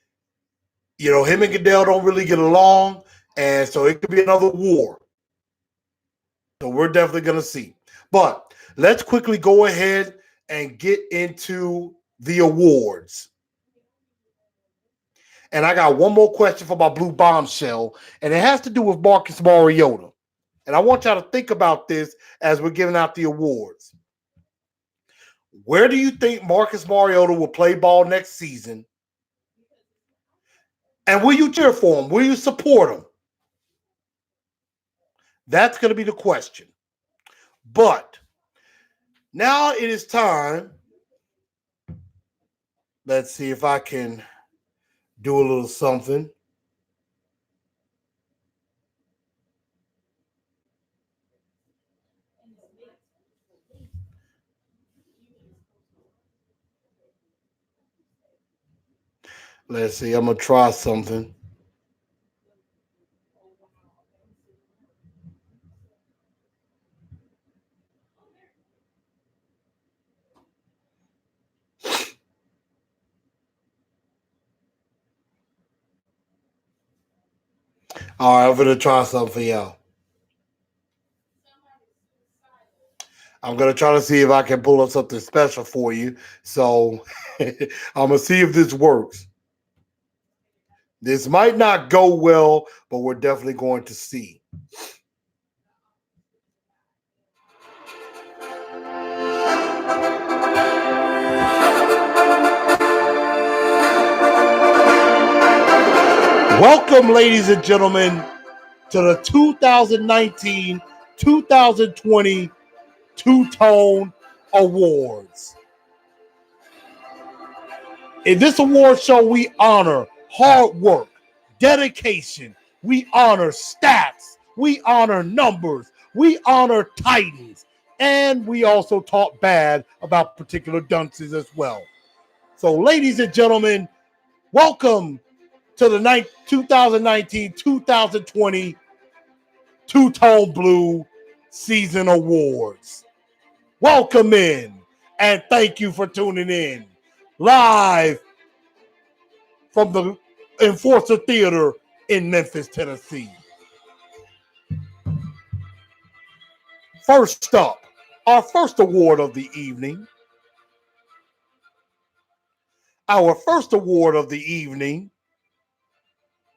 him and Goodell don't really get along, and so it could be another war. So we're definitely gonna see. But let's quickly go ahead and get into the awards. And I got one more question for my blue bombshell, and it has to do with Marcus Mariota. And I want y'all to think about this as we're giving out the awards. Where do you think Marcus Mariota will play ball next season? And will you cheer for him? Will you support him? That's going to be the question. But now it is time. Let's see if I can do a little something. Let's see. I'm going to try something. All right, I'm going to try something for y'all. I'm going to try to see if I can pull up something special for you. So I'm going to see if this works. This might not go well, but we're definitely going to see. Welcome, ladies and gentlemen, to the 2019-2020 Two-Tone Awards. In this award show, we honor hard work, dedication, we honor stats, we honor numbers, we honor Titans, and we also talk bad about particular dunces as well. So, ladies and gentlemen, welcome to the 2019-2020 Two-Tone Blue Season Awards. Welcome in, and thank you for tuning in. Live from the Enforcer Theater in Memphis, Tennessee. First up, our first award of the evening. Our first award of the evening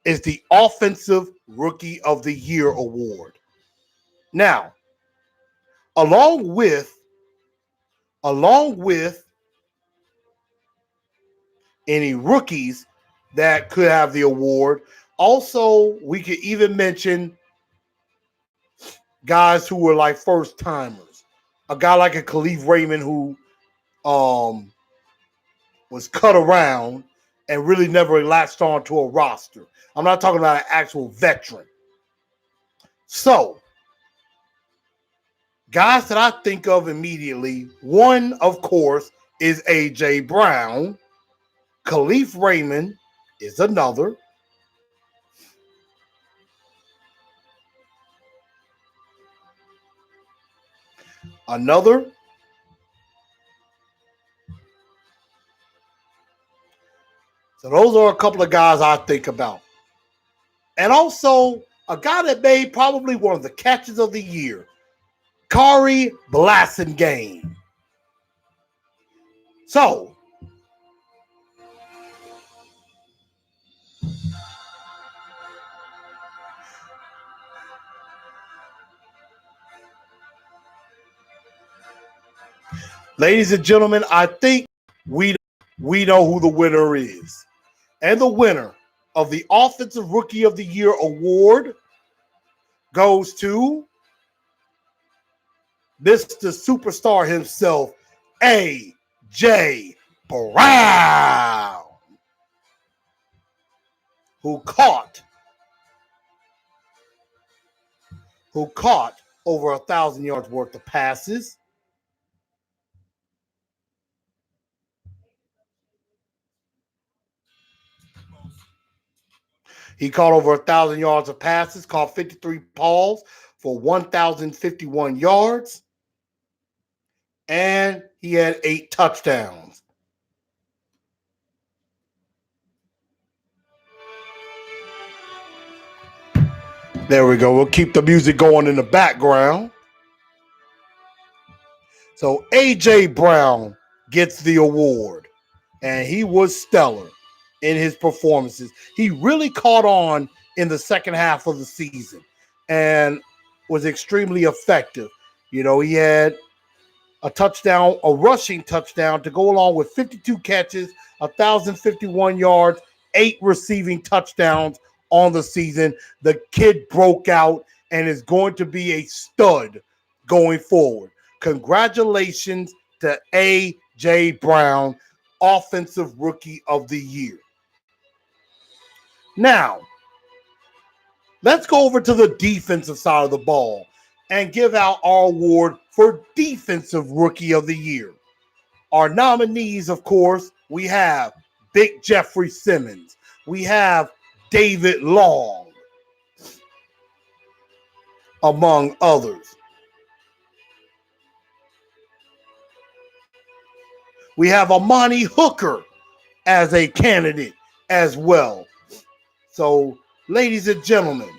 is the Offensive Rookie of the Year Award. Now, along with any rookies that could have the award, also we could even mention guys who were like first timers. A guy like a Khalif Raymond who was cut around and really never latched on to a roster. I'm not talking about an actual veteran. So, guys that I think of immediately, one, of course, is A.J. Brown. Khalif Raymond is another. So those are a couple of guys I think about. And also, a guy that made probably one of the catches of the year, Kari Blasingame. So, ladies and gentlemen, I think we know who the winner is. And the winner of the Offensive Rookie of the Year award goes to Mr. Superstar himself, A.J. Brown, who caught over 1,000 yards worth of passes. He caught over 1,000 yards of passes, caught 53 balls for 1,051 yards, and he had 8 touchdowns. There we go. We'll keep the music going in the background. So A.J. Brown gets the award, and he was stellar in his performances. He really caught on in the second half of the season and was extremely effective. You know, he had a touchdown, a rushing touchdown to go along with 52 catches, 1,051 yards, 8 receiving touchdowns on the season. The kid broke out and is going to be a stud going forward. Congratulations to A.J. Brown, Offensive Rookie of the Year. Now, let's go over to the defensive side of the ball and give out our award for Defensive Rookie of the Year. Our nominees, of course, we have Big Jeffrey Simmons. We have David Long, among others. We have Amani Hooker as a candidate as well. So, ladies and gentlemen,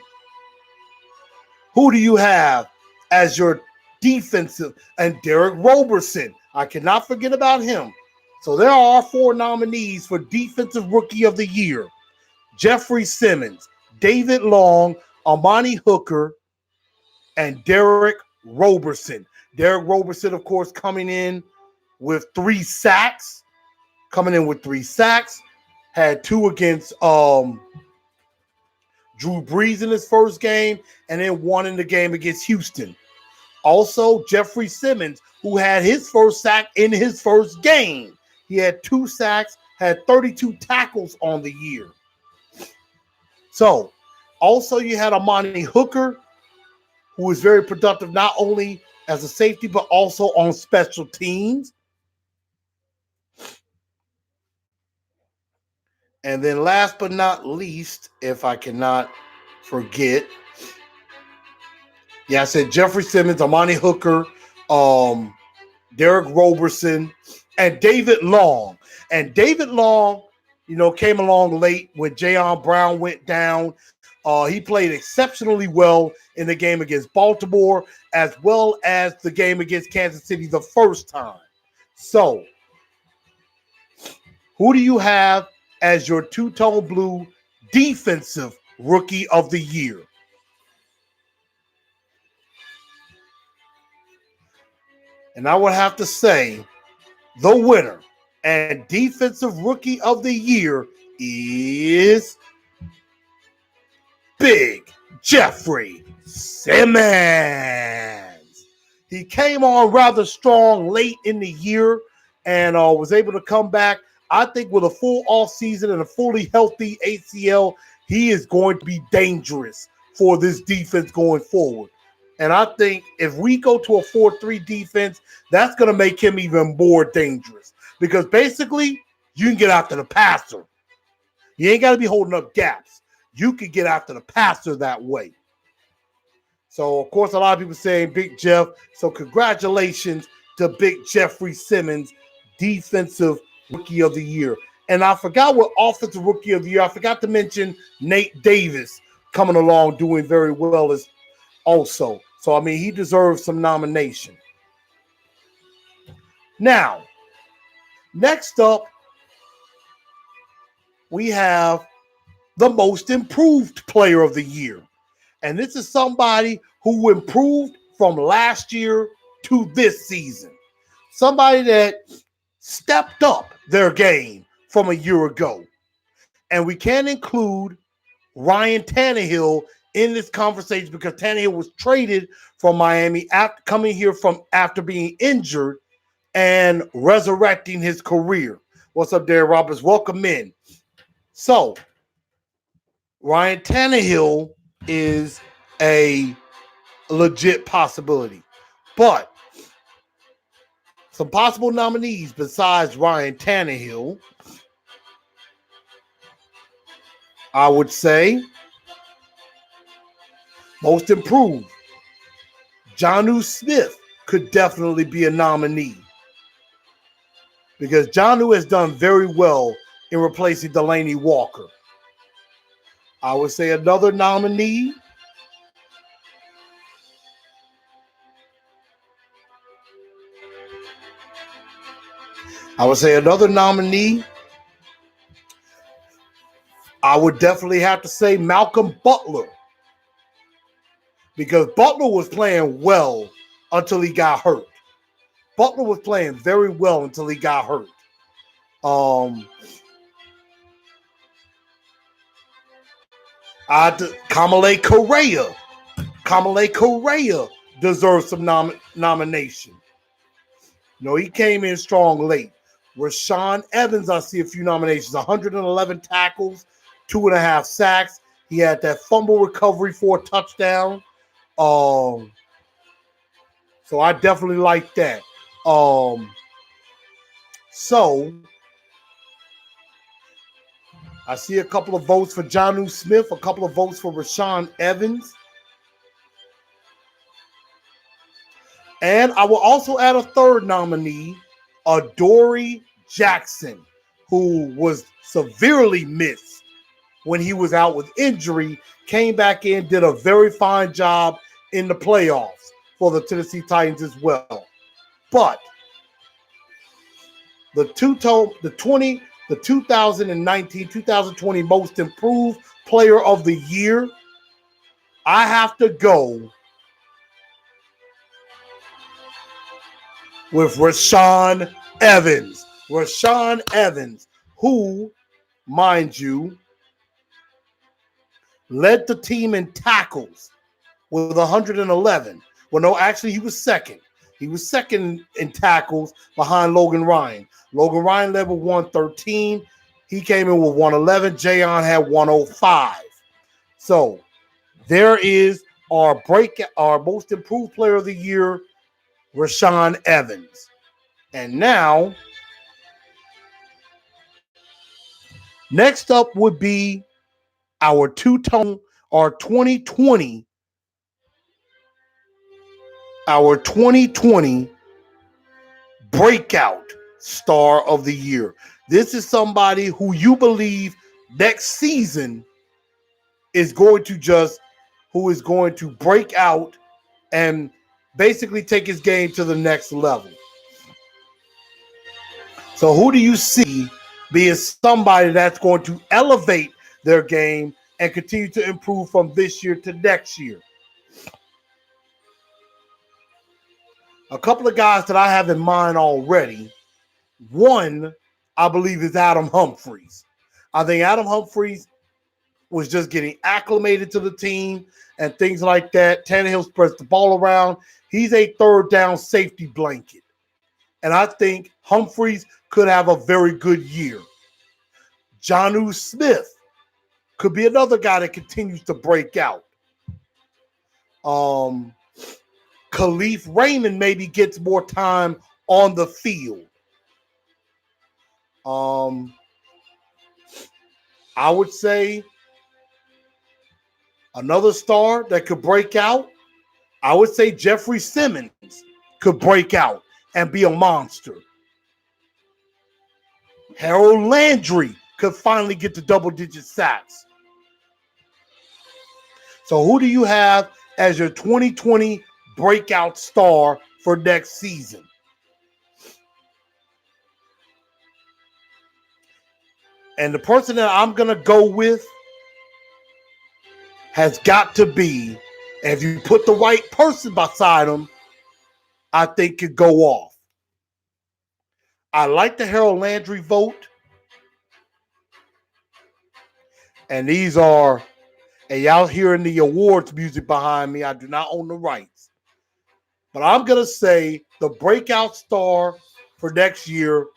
who do you have as your defensive? And Derek Roberson. I cannot forget about him. So there are our 4 nominees for Defensive Rookie of the Year. Jeffrey Simmons, David Long, Amani Hooker, and Derek Roberson. Derek Roberson, of course, coming in with 3 sacks. Had 2 against Drew Brees in his first game, and then 1 in the game against Houston. Also, Jeffrey Simmons, who had his first sack in his first game. He had 2 sacks, had 32 tackles on the year. So, also you had Amani Hooker, who was very productive not only as a safety, but also on special teams. And then last but not least, if I cannot forget, I said Jeffrey Simmons, Amani Hooker, Derek Roberson, and David Long. And David Long, came along late when Jayon Brown went down. He played exceptionally well in the game against Baltimore, as well as the game against Kansas City the first time. So, who do you have as your two-tone blue Defensive Rookie of the Year? And I would have to say the winner and Defensive Rookie of the Year is Big Jeffrey Simmons. He came on rather strong late in the year and was able to come back. I think with a full off season and a fully healthy ACL, he is going to be dangerous for this defense going forward. And I think if we go to a 4-3 defense, that's going to make him even more dangerous. Because basically, you can get after the passer. You ain't got to be holding up gaps. You can get after the passer that way. So, of course, a lot of people saying Big Jeff. So, congratulations to Big Jeffrey Simmons, Defensive Rookie of the Year. And I forgot what Offensive Rookie of the Year. I forgot to mention Nate Davis coming along doing very well as also. So, I mean, he deserves some nomination. Now, next up, we have the Most Improved Player of the Year. And this is somebody who improved from last year to this season. Somebody that stepped up their game from a year ago. And we can include Ryan Tannehill in this conversation because Tannehill was traded from Miami after coming here from after being injured and resurrecting his career. What's up, Darren Roberts? Welcome in. So, Ryan Tannehill is a legit possibility. But some possible nominees besides Ryan Tannehill, I would say most improved. Jonnu Smith could definitely be a nominee because Jonnu has done very well in replacing Delaney Walker. I would say another nominee. I would definitely have to say Malcolm Butler because Butler was playing well until he got hurt. Butler was playing very well until he got hurt. Kamale Correa. Kamale Correa deserves some nomination. He came in strong late. Rashaan Evans, I see a few nominations. 111 tackles, 2.5 sacks. He had that fumble recovery for a touchdown. So I definitely like that. So I see a couple of votes for Jonnu Smith, a couple of votes for Rashaan Evans. And I will also add a third nominee, Adoree Jackson, who was severely missed when he was out with injury, came back in, did a very fine job in the playoffs for the Tennessee Titans as well. But the 2019-2020 most improved player of the year, I have to go with Rashaan Evans. Rashaan Evans, who, mind you, led the team in tackles with 111. Well, no, actually, he was second. He was second in tackles behind Logan Ryan. Logan Ryan led with 113. He came in with 111. Jayon had 105. So there is our most improved player of the year, Rashaan Evans. And now, next up would be our our 2020 breakout star of the year. This is somebody who you believe next season is going to break out and basically take his game to the next level. So who do you see being somebody that's going to elevate their game and continue to improve from this year to next year? A couple of guys that I have in mind already. One, I believe, is Adam Humphries. I think Adam Humphries was just getting acclimated to the team and things like that. Tannehill spreads the ball around. He's a third down safety blanket. And I think Humphries could have a very good year. Jonnu Smith could be another guy that continues to break out. Khalif Raymond maybe gets more time on the field. I would say another star that could break out, I would say Jeffrey Simmons could break out and be a monster. Harold Landry could finally get to double-digit sacks. So who do you have as your 2020 breakout star for next season? And the person that I'm going to go with has got to be, and if you put the right person beside him, I think could go off. I like the Harold Landry vote. And these are, and y'all hearing the awards music behind me. I do not own the rights. But I'm going to say the breakout star for next year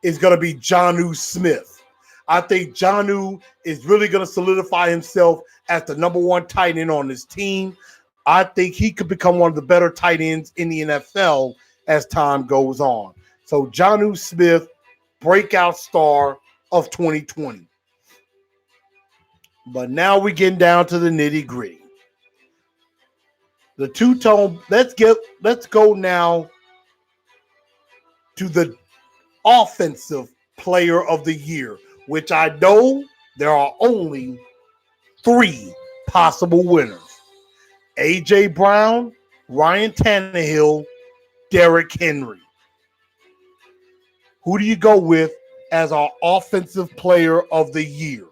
is going to be Jonnu Smith. I think Jonnu is really going to solidify himself as the number one tight end on this team. I think he could become one of the better tight ends in the NFL as time goes on. So Jonnu Smith, breakout star of 2020. But now we're getting down to the nitty gritty. The two-tone. Let's go now to the offensive player of the year, which I know there are only 3 possible winners: A.J. Brown, Ryan Tannehill, Derrick Henry. Who do you go with as our offensive player of the year?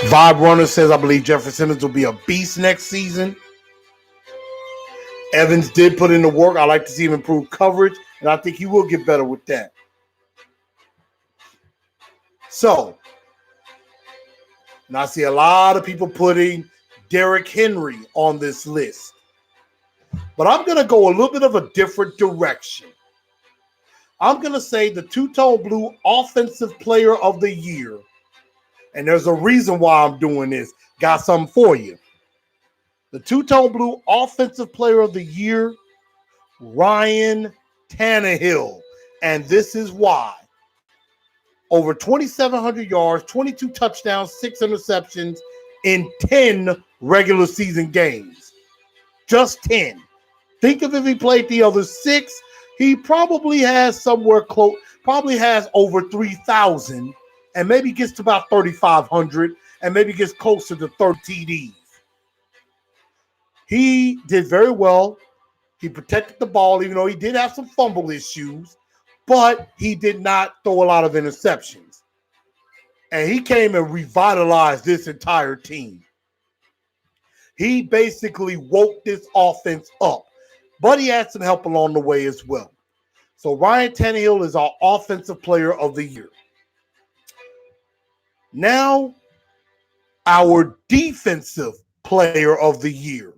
Vibe Runner says, I believe Jeffrey Simmons will be a beast next season. Evans did put in the work. I like to see him improve coverage, and I think he will get better with that. So, and I see a lot of people putting Derrick Henry on this list. But I'm going to go a little bit of a different direction. I'm going to say the two-tone blue offensive player of the year. And there's a reason why I'm doing this. Got something for you. The two-tone blue offensive player of the year, Ryan Tannehill. And this is why. Over 2,700 yards, 22 touchdowns, 6 interceptions in 10 regular season games. Just 10. Think of if he played the other 6, he probably has somewhere close, probably has over 3,000, and maybe gets to about 3,500, and maybe gets closer to 30 TDs. He did very well. He protected the ball, even though he did have some fumble issues, but he did not throw a lot of interceptions. And he came and revitalized this entire team. He basically woke this offense up, but he had some help along the way as well. So Ryan Tannehill is our offensive player of the year. Now, our defensive player of the year.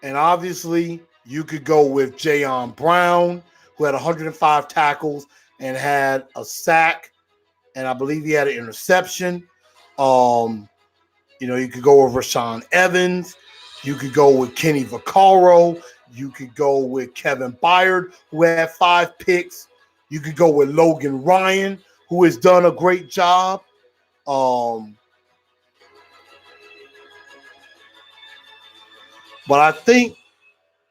And obviously, you could go with Jayon Brown, who had 105 tackles and had a sack, and I believe he had an interception. You could go with Rashaan Evans. You could go with Kenny Vaccaro. You could go with Kevin Byard, who had 5 picks. You could go with Logan Ryan, who has done a great job. But I think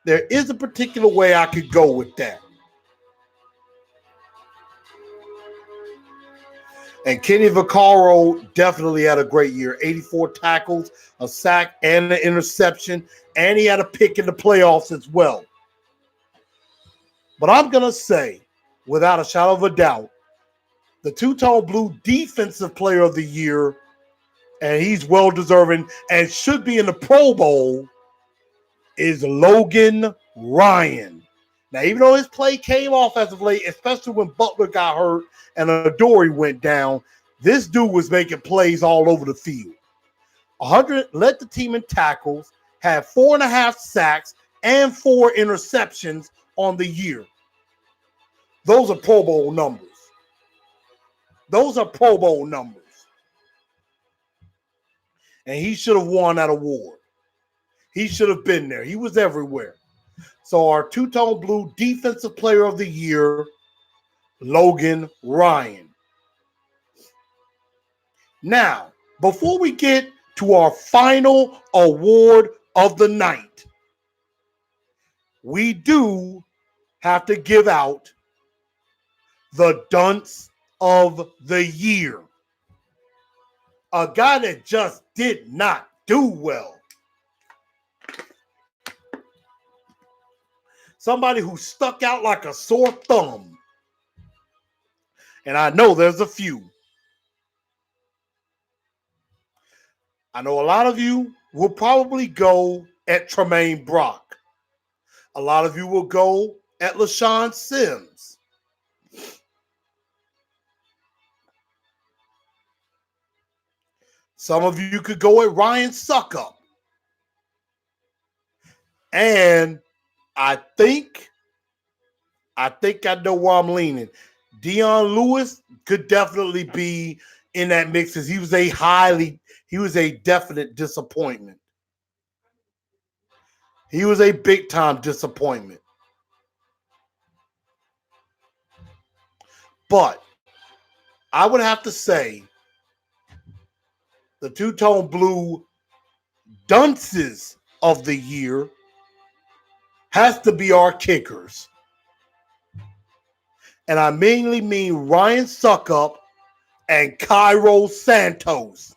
there is a particular way I could go with that. And Kenny Vaccaro definitely had a great year. 84 tackles, a sack, and an interception. And he had a pick in the playoffs as well. But I'm going to say, without a shadow of a doubt, the two-tone blue defensive player of the year, and he's well-deserving and should be in the Pro Bowl, is Logan Ryan. Now, even though his play came off as of late, especially when Butler got hurt and Adoree went down, this dude was making plays all over the field. 100 led the team in tackles, had 4.5 sacks and 4 interceptions on the year. Those are Pro Bowl numbers. Those are Pro Bowl numbers. And he should have won that award. He should have been there. He was everywhere. So our two-tone blue defensive player of the year, Logan Ryan. Now, before we get to our final award of the night, we do have to give out the dunce of the year. A guy that just did not do well. Somebody who stuck out like a sore thumb. And I know there's a few. I know a lot of you will probably go at Tremaine Brock. A lot of you will go at LaShawn Sims. Some of you could go at Ryan Suckup. And I think I know where I'm leaning. Dion Lewis could definitely be in that mix because he was a definite disappointment. He was a big time disappointment. But I would have to say the two-tone blue dunces of the year has to be our kickers. And I mainly mean Ryan Suckup and Cairo Santos.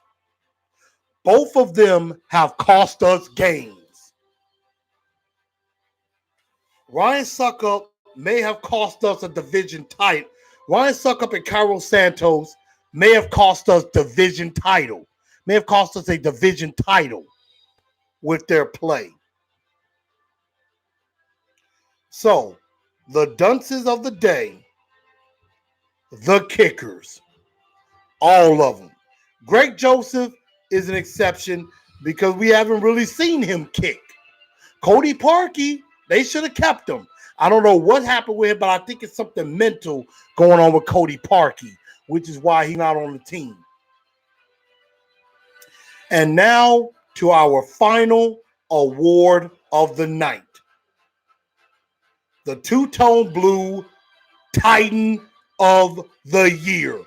Both of them have cost us games. Ryan Suckup may have cost us a division title. Ryan Suckup and Cairo Santos may have cost us division title. May have cost us a division title with their play. So, the dunces of the day, the kickers, all of them. Greg Joseph is an exception because we haven't really seen him kick. Cody Parkey, they should have kept him. I don't know what happened with him, but I think it's something mental going on with Cody Parkey, which is why he's not on the team. And now to our final award of the night. The two-tone blue Titan of the year.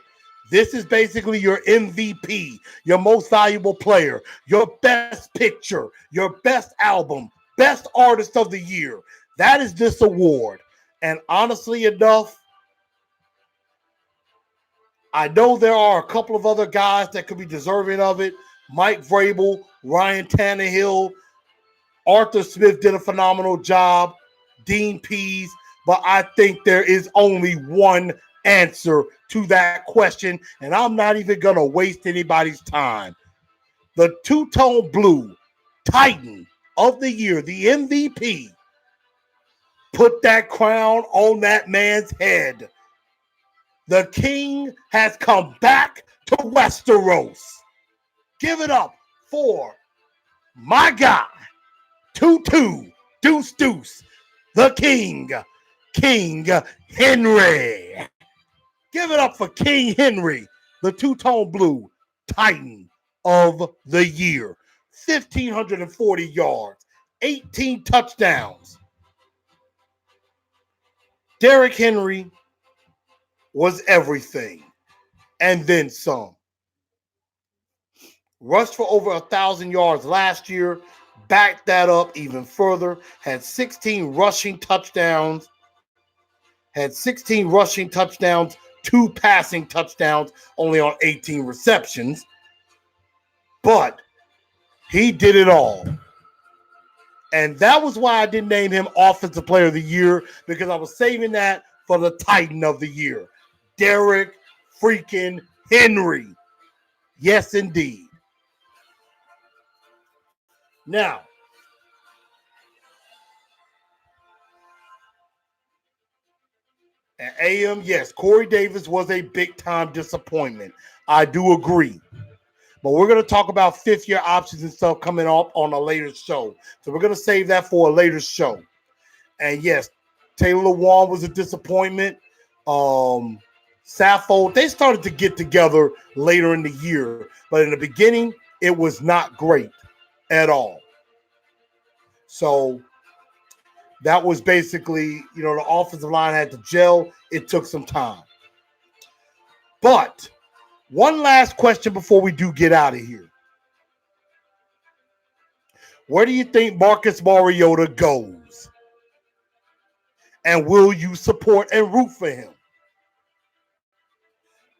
This is basically your MVP, your most valuable player, your best picture, your best album, best artist of the year. That is this award. And honestly enough, I know there are a couple of other guys that could be deserving of it. Mike Vrabel, Ryan Tannehill, Arthur Smith did a phenomenal job, Dean Pease, but I think there is only one answer to that question, and I'm not even going to waste anybody's time. The two-tone blue Titan of the year, the MVP, put that crown on that man's head. The king has come back to Westeros. Give it up for my guy, Tutu Deuce Deuce, the king, King Henry. Give it up for King Henry, the two-tone blue Titan of the year. 1,540 yards, 18 touchdowns. Derrick Henry was everything, and then some. Rushed for over 1,000 yards last year, backed that up even further, had 16 rushing touchdowns, 2 passing touchdowns, only on 18 receptions. But he did it all. And that was why I didn't name him Offensive Player of the Year, because I was saving that for the Titan of the Year. Derrick freaking Henry. Yes, indeed. Now, at AM, yes, Corey Davis was a big-time disappointment. I do agree. But we're going to talk about fifth-year options and stuff coming up on a later show. So we're going to save that for a later show. And yes, Taylor Lewan was a disappointment. Saffold, they started to get together later in the year. But in the beginning, it was not great at all. So that was basically, the offensive line had to gel. It took some time. But one last question before we do get out of here. Where do you think Marcus Mariota goes? And will you support and root for him?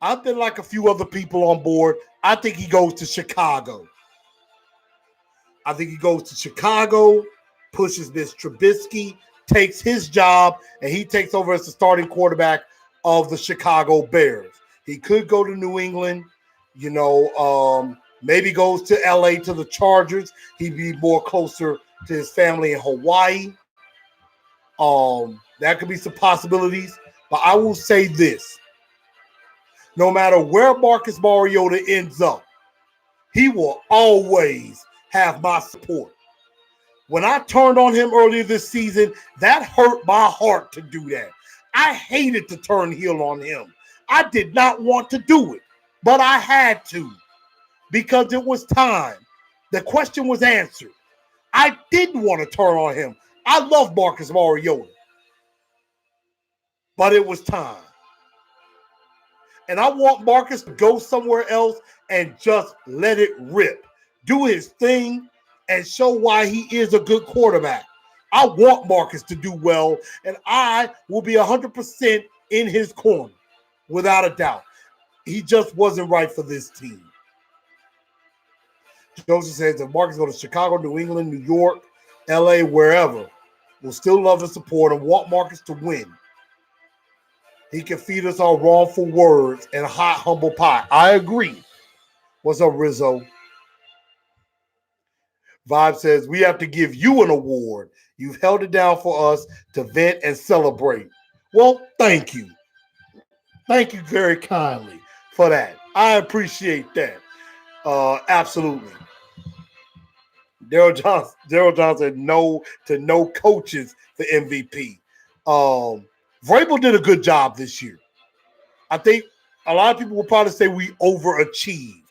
I've been like a few other people on board. I think he goes to Chicago. Pushes Mitch Trubisky, takes his job, and he takes over as the starting quarterback of the Chicago Bears. He could go to New England, maybe goes to LA to the Chargers. He'd be more closer to his family in Hawaii. That could be some possibilities. But I will say this. No matter where Marcus Mariota ends up, he will always have my support. When I turned on him earlier this season, that hurt my heart to do that. I hated to turn heel on him. I did not want to do it, but I had to because it was time. The question was answered. I didn't want to turn on him. I love Marcus Mariota, but it was time. And I want Marcus to go somewhere else and just let it rip. Do his thing and show why he is a good quarterback. I want Marcus to do well, and I will be 100% in his corner, without a doubt. He just wasn't right for this team. Joseph says if Marcus go to Chicago, New England, New York, LA, wherever, we'll still love and support and want Marcus to win. He can feed us our wrongful words and hot, humble pie. I agree. What's up, Rizzo? Vibe says, we have to give you an award. You've held it down for us to vent and celebrate. Well, thank you. Thank you very kindly for that. I appreciate that. Absolutely. Daryl Johnson, no to no coaches for MVP. Vrabel did a good job this year. I think a lot of people will probably say we overachieved,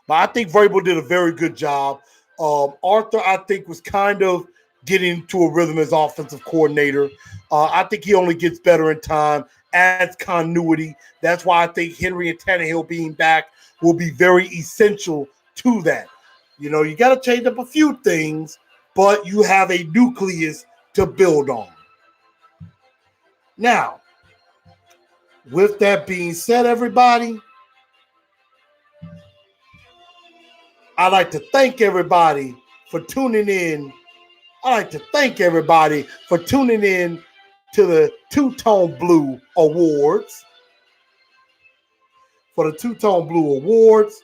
but I think Vrabel did a very good job. Arthur, I think, was kind of getting to a rhythm as offensive coordinator. I think he only gets better in time, adds continuity. That's why I think Henry and Tannehill being back will be very essential to that. You know, you got to change up a few things, but you have a nucleus to build on. Now, with that being said, everybody, I'd like to thank everybody for tuning in. I'd like to thank everybody for tuning in to the Two-Tone Blue Awards. For the Two-Tone Blue Awards,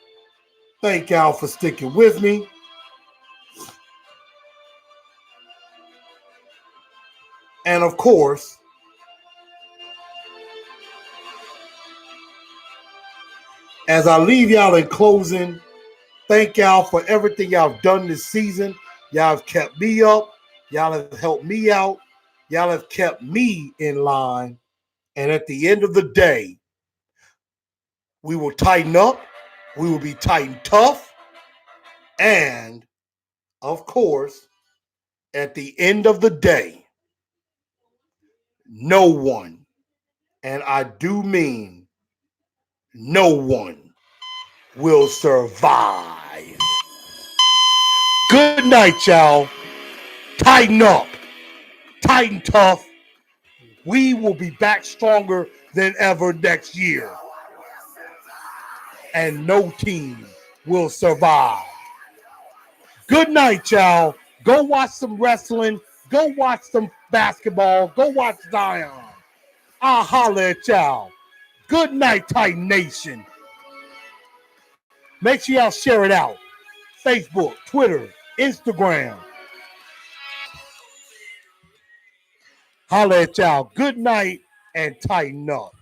thank y'all for sticking with me. And of course, as I leave y'all in closing, thank y'all for everything y'all have done this season. Y'all have kept me up. Y'all have helped me out. Y'all have kept me in line. And at the end of the day, we will tighten up. We will be tight and tough. And, of course, at the end of the day, no one, and I do mean no one, will survive. Good night, y'all. Tighten up. Tighten tough. We will be back stronger than ever next year. And no team will survive. Good night, y'all. Go watch some wrestling. Go watch some basketball. Go watch Zion. I'll holler at y'all. Good night, Titan Nation. Make sure y'all share it out. Facebook, Twitter, Instagram. Holler at y'all. Good night and tighten up.